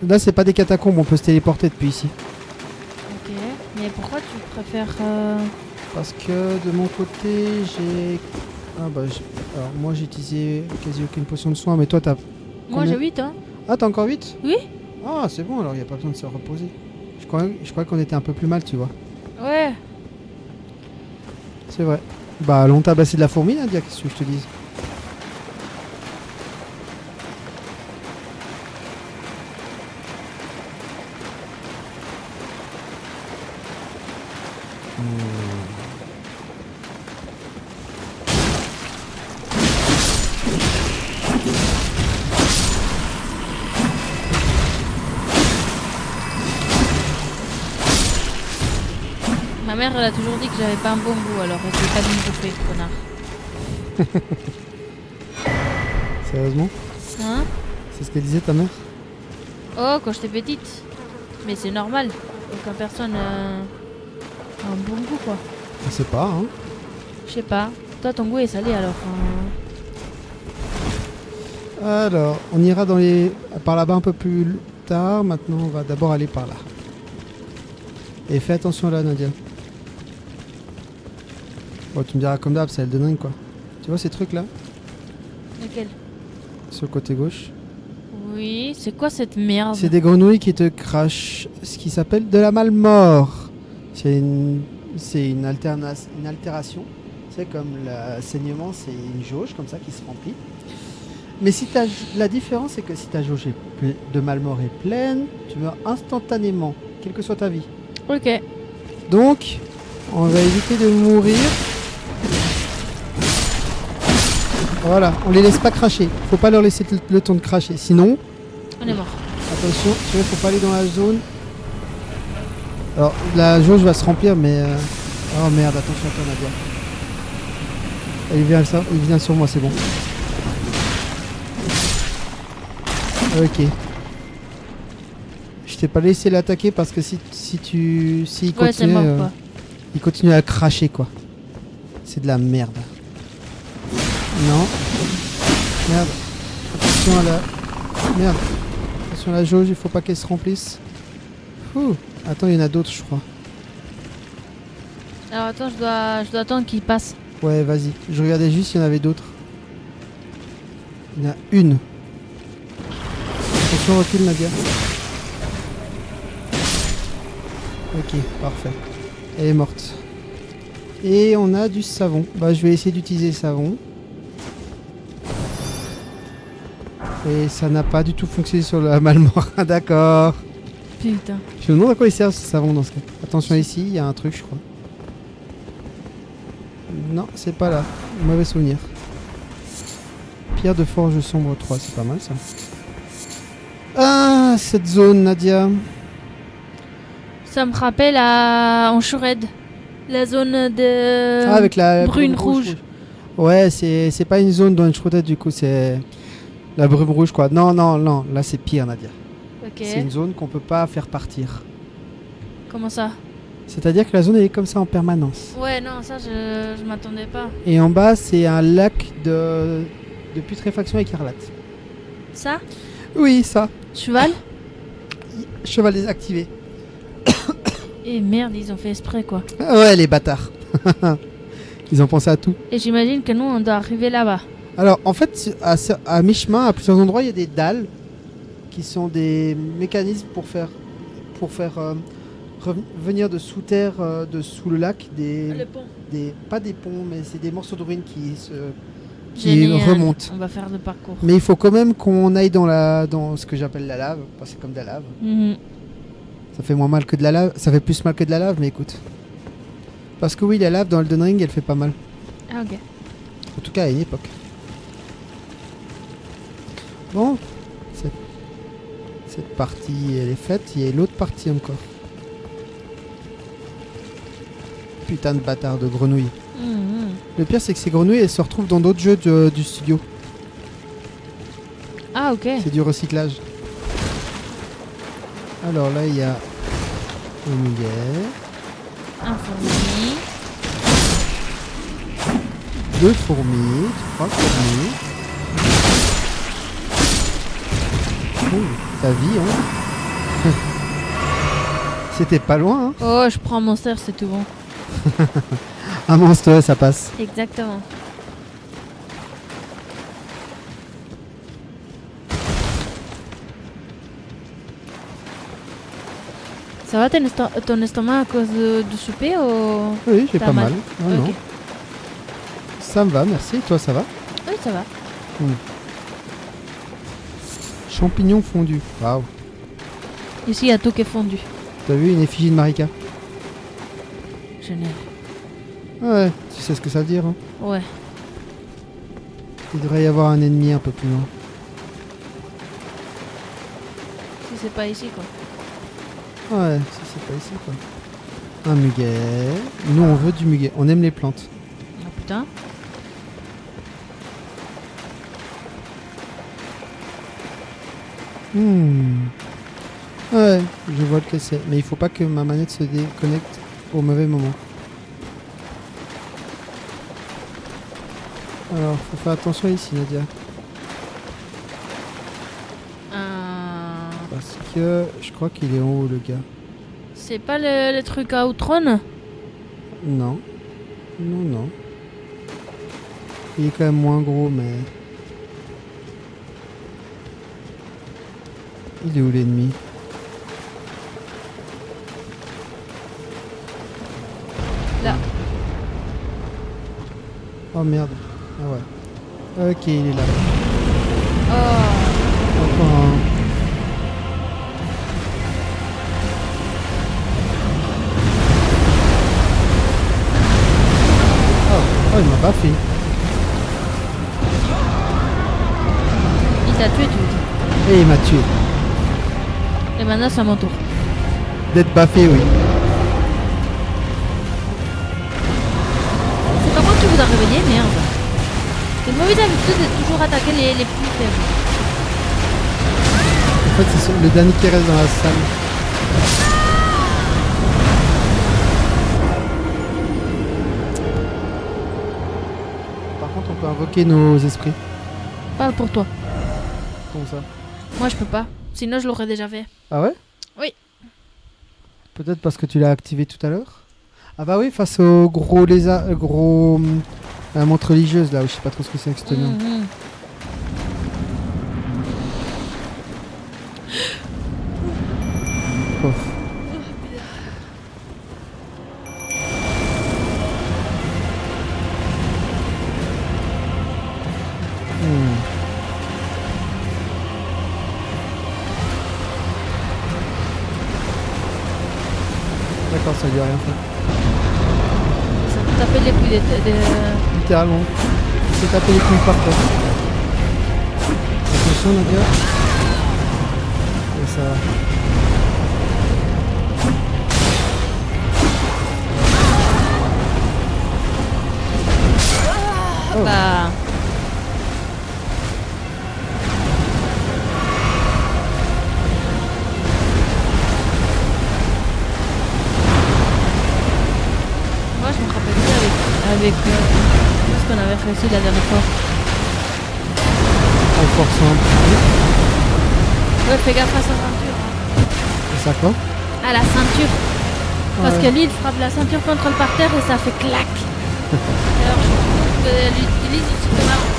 Là, c'est pas des catacombes, on peut se téléporter depuis ici. Ok. Mais pourquoi tu préfères... Parce que de mon côté, j'ai... Ah bah, alors moi j'ai utilisé quasi aucune potion de soin, mais toi t'as... Moi Combien? j'ai 8, hein. Ah, t'as encore 8? Oui. Ah, c'est bon, alors il n'y a pas besoin de se reposer. Je crois qu'on était un peu plus mal, tu vois. Ouais. C'est vrai. Bah, allons tabasser de la fourmi, Nadia, qu'est-ce que je te dise? Ma mère, elle a toujours dit que j'avais pas un bon goût, alors elle s'est pas de me bouffer, connard. Sérieusement? Hein? C'est ce qu'elle disait ta mère? Oh, quand j'étais petite. Mais c'est normal. Aucune personne a un bon goût, quoi. Je sais pas, hein. Je sais pas. Toi, ton goût est salé, alors. Alors, on ira par là-bas un peu plus tard. Maintenant, on va d'abord aller par là. Et fais attention là, Nadia. Bon, tu me diras comme d'hab, c'est Elden Ring, quoi. Tu vois ces trucs-là? Lequel? Sur le côté gauche. Oui, c'est quoi cette merde? C'est des grenouilles qui te crachent ce qui s'appelle de la malmort. C'est une altération. C'est comme le saignement, c'est une jauge comme ça qui se remplit. Mais si la différence, c'est que si ta jauge de malmort est pleine, tu meurs instantanément, quelle que soit ta vie. Ok. Donc, on va éviter de mourir. Voilà, on les laisse pas cracher. Faut pas leur laisser le temps de cracher. Sinon, On est mort. attention, tu vois, faut pas aller dans la zone. Alors, la jauge va se remplir, mais... Oh merde, attention à toi, Nadia. Il vient sur moi, c'est bon. Ok. Je t'ai pas laissé l'attaquer parce que s'il Ouais, c'est continue, mort, quoi. il continue à cracher, quoi. C'est de la merde. Non. Merde. Attention à la... Merde. Attention à la jauge, il faut pas qu'elle se remplisse. Ouh. Attends, il y en a d'autres, je crois. Alors attends, je dois attendre qu'il passe. Ouais, vas-y. Je regardais juste s'il y en avait d'autres. Il y en a une. Attention, recule, Nadia. Ok, parfait. Elle est morte. Et on a du savon. Bah, je vais essayer d'utiliser le savon. Et ça n'a pas du tout fonctionné sur la malmort. D'accord. Putain. Je me demande à quoi il sert ce savon dans ce cas. Attention ici, il y a un truc, je crois. Non, c'est pas là. Mauvais souvenir. Pierre de forge sombre 3, c'est pas mal ça. Ah, cette zone, Nadia. Ça me rappelle à Enchured. La zone de Ah, avec la brune brume rouge. Ouais, c'est pas une zone dans Uncharted, du coup, c'est la brume rouge, quoi. Non, non, non, là c'est pire, Nadia. Ok. C'est une zone qu'on peut pas faire partir. Comment ça? C'est-à-dire que la zone elle est comme ça en permanence. Ouais, non, ça je m'attendais pas. Et en bas, c'est un lac de putréfaction écarlate. Ça? Oui, ça. Cheval? Cheval désactivé. Et merde, ils ont fait exprès quoi. Ah ouais, les bâtards. Ils ont pensé à tout. Et j'imagine que nous on doit arriver là-bas. Alors, en fait, à mi-chemin, à plusieurs endroits, il y a des dalles qui sont des mécanismes pour faire venir de sous terre, de sous le lac, Le pont. pas des ponts, mais c'est des morceaux de ruines qui Génial. remontent. On va faire le parcours. Mais il faut quand même qu'on aille dans ce que j'appelle la lave, parce que c'est comme de la lave. Mhm. Ça fait moins mal que de la lave, ça fait plus mal que de la lave, mais écoute. Parce que oui, la lave dans Elden Ring, elle fait pas mal. Ah, ok. En tout cas, à une époque. Bon, cette partie, elle est faite. Il y a l'autre partie encore. Putain de bâtard de grenouilles. Mhm. Le pire, c'est que ces grenouilles, elles se retrouvent dans d'autres jeux du studio. Ah, ok. C'est du recyclage. Alors là, il y a un muguet, Un fourmi. 2 fourmis, 3 fourmis. Oh, ta vie, hein. C'était pas loin, hein. Oh, je prends mon cerf, c'est tout bon. Un monstre, ouais, ça passe. Exactement. Ça va ton estomac à cause du souper ou... Oui, j'ai T'as pas mal. mal. Non, Ok. non. Ça me va, merci. Toi, ça va? Oui, ça va. Champignons fondus. Waouh. Ici, il y a tout qui est fondu. T'as vu une effigie de Marika? Génial. Ouais, tu sais ce que ça veut dire, hein. Ouais. Il devrait y avoir un ennemi un peu plus loin. Si c'est pas ici, quoi. Ouais, si c'est pas ici, quoi. Un muguet. Nous, on veut du muguet. On aime les plantes. Ah putain. Ouais, je vois lequel c'est. Mais il faut pas que ma manette se déconnecte au mauvais moment. Alors, faut faire attention ici, Nadia. Parce que je crois qu'il est en haut, le gars. C'est pas le truc à Outrun? Non. Non, non. Il est quand même moins gros, mais... Il est où l'ennemi? Là. Oh merde. Ah ouais. Ok, il est là. Oh. Encore un. Oh, il m'a pas fait. Il t'a tué, tu veux dire. Et il m'a tué. Et maintenant, c'est à mon tour. D'être baffé, oui. C'est pas moi qui vous a réveillé, merde. C'est une mauvaise habitude de toujours attaquer les plus faibles. En fait, c'est le dernier qui reste dans la salle. Par contre, on peut invoquer nos esprits. Parle pour toi. Comme ça. Moi, je peux pas. Sinon, je l'aurais déjà fait. Ah ouais? Oui. Peut-être parce que tu l'as activé tout à l'heure. Ah bah oui, face au gros lézard, gros la montre religieuse là, où je sais pas trop ce que c'est avec ce nom. Mhm. Oh. D'accord, ça lui a rien fait. Ça peut taper les couilles de... Littéralement. C'est taper les couilles par terre. Attention Nadia. Et ça va. Oh. Bah... Moi, je me rappelle plus avec ce qu'on avait réussi la dernière fois. En forçant un petit Ouais, fais gaffe à sa ceinture. peu. Et ça quoi? À la ceinture. Parce Ouais. que lui, il frappe la ceinture contre le parterre et ça fait clac. Alors, je trouve qu'elle utilise aussi comme arme.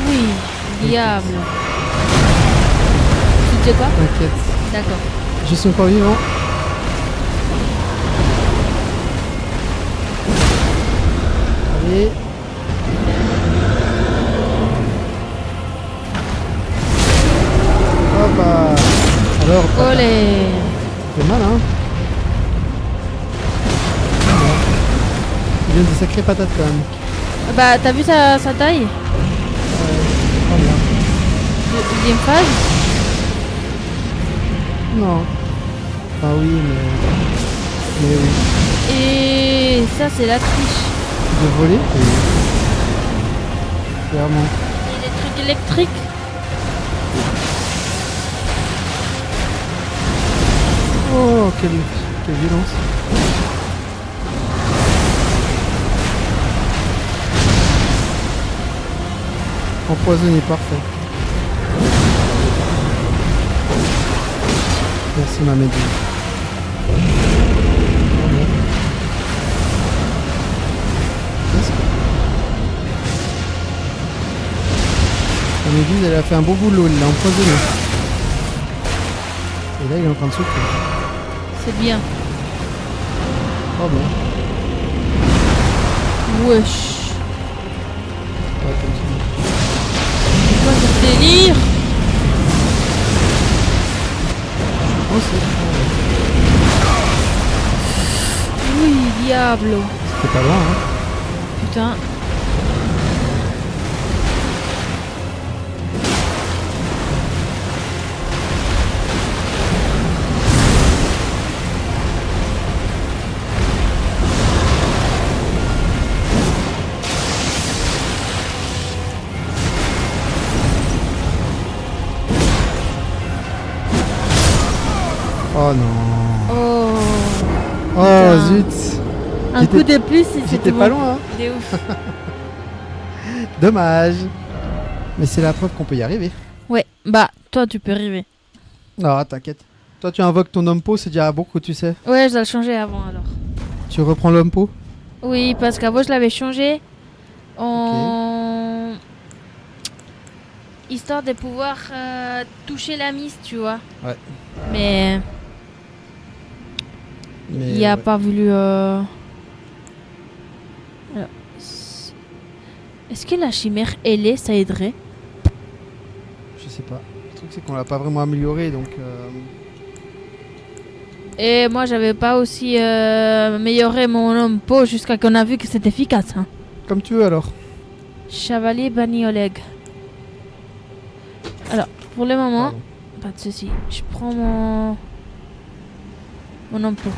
Oui, diable. Tu sais quoi? T'inquiète. D'accord. Je suis encore vivant. Allez. Hop bah. Alors, Olé. c'est mal hein. devient des sacrées patates quand même. Bah, t'as vu sa taille? Oh merde. Deuxième phase? Non. Ah oui, mais oui. Et ça, c'est la triche. De voler, oui. Clairement. Et les trucs électriques. Oh, quelle violence. Empoisonné, parfait. Merci ma méduse. La méduse, elle a fait un beau boulot, elle l'a empoisonné. Et là, il est en train de souffrir. C'est bien. Oh bon. Wesh. Ouais, comme ça. C'est quoi ce délire? Oh, c'est... Oui, diablo. C'était pas loin, hein. Putain. Oh non. Oh. Oh Putain. zut. Un J'étais- coup de plus et J'étais c'était pas bon. loin, hein. Il est ouf. Dommage. Mais c'est la preuve qu'on peut y arriver. Ouais, bah, toi, tu peux arriver. Ah, t'inquiète. Toi, tu invoques ton homme pot, c'est déjà beaucoup, tu sais. Ouais, je dois le changer avant alors. Tu reprends l'homme pot. Oui, parce qu'avant, je l'avais changé en... histoire de pouvoir toucher la mise, tu vois. Ouais. Mais Mais il a ouais. pas voulu... Alors, est-ce que la chimère ailée, ça aiderait? Je sais pas. Le truc, c'est qu'on l'a pas vraiment amélioré, donc... Et moi, j'avais pas aussi amélioré mon homme pot jusqu'à qu'on a vu que c'est efficace. Hein. Comme tu veux, alors. Chevalier banni Oleg. Alors, pour le moment, Pardon. pas de soucis. Je prends mon homme pot.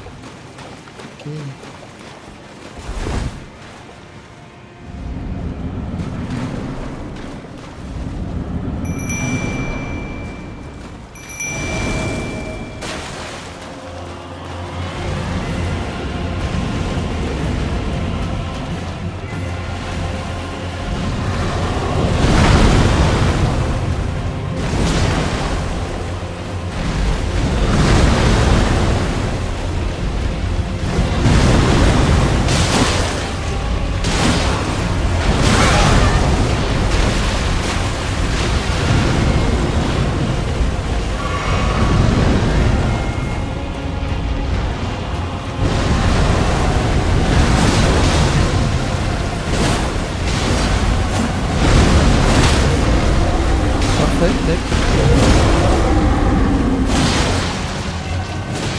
Ok. Parfait, tac.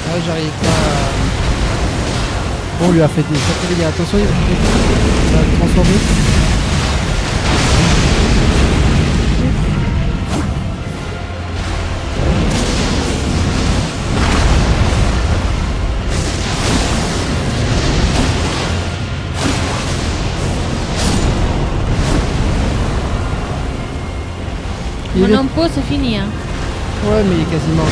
Ah, j'arrive pas à... Bon, on lui a fait des sacrés dégâts. Attention, il va le transformer. Il Mon est... homme pot, c'est fini. Hein. Ouais, mais il est quasiment...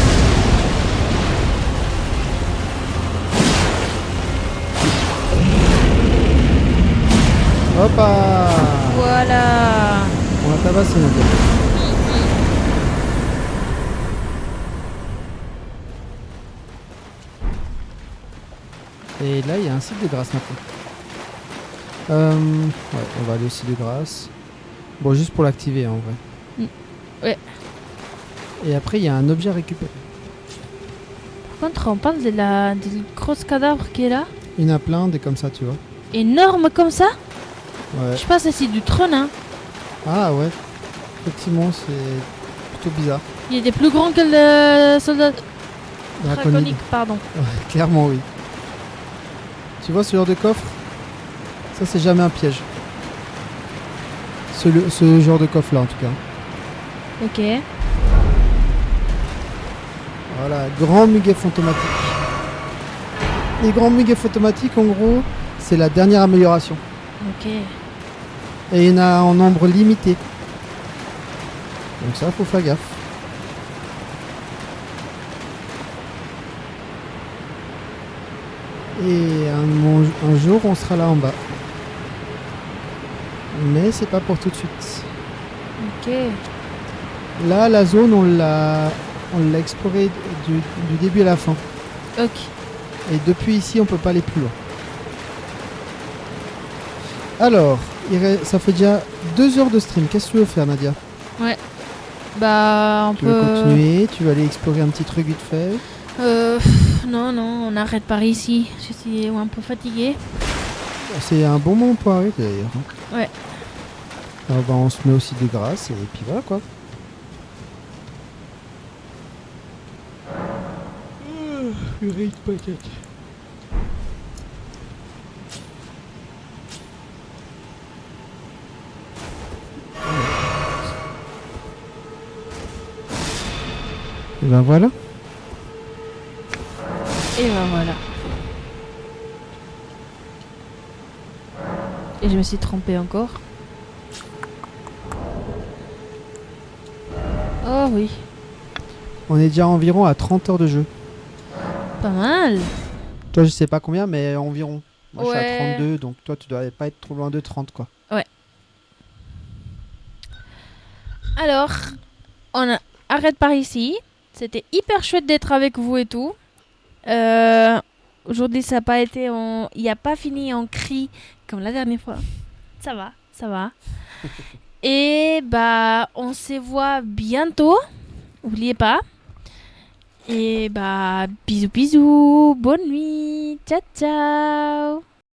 Hoppa! Voilà. On l'a tabassé, mon gars. Et là, il y a un site de grâce maintenant. Ouais, on va aller au site de grâce. Bon, juste pour l'activer, en vrai. Ouais. Et après, il y a un objet à récupérer. Par contre, on parle de la grosse cadavre qui est là. Il y en a plein, des comme ça, tu vois. Énorme comme ça. Ouais. Je pense que c'est du trône. Hein. Ah ouais. Effectivement, c'est plutôt bizarre. Il est plus grand que le soldat draconique, pardon. Ouais, clairement, oui. Tu vois ce genre de coffre? Ça, c'est jamais un piège. Ce genre de coffre-là, en tout cas. Ok. Voilà, grand muguet fantomatique. Les grands muguets fantomatiques, en gros, c'est la dernière amélioration. Ok. Et il y en a en nombre limité. Donc ça, faut faire gaffe. Et un jour, on sera là en bas. Mais c'est pas pour tout de suite. Ok. Là, la zone, on l'a explorée du début à la fin. Ok. Et depuis ici, on peut pas aller plus loin. Alors, ça fait déjà 2 heures de stream. Qu'est-ce que tu veux faire, Nadia? Bah, on Tu veux peut... continuer? Tu veux aller explorer un petit truc vite fait? Non, on arrête par ici. Je suis un peu fatiguée. C'est un bon moment pour arrêter d'ailleurs. Ouais. Alors, bah, on se met aussi de grâce et puis voilà quoi. Purée de patates. Et ben voilà. Et ben voilà. Et je me suis trompée encore. Oh oui, On est déjà environ à 30 heures de jeu. pas mal. Toi, je sais pas combien, mais environ. Moi, je suis à Ouais. 32, donc toi, tu dois pas être trop loin de 30, quoi. Alors, arrête par ici. C'était hyper chouette d'être avec vous et tout. Aujourd'hui, ça n'a pas été il n'y a pas fini en cri comme la dernière fois. Ça va, ça va. Et bah, on se voit bientôt. N'oubliez pas. Et bah, bisous, bisous. Bonne nuit. Ciao, ciao.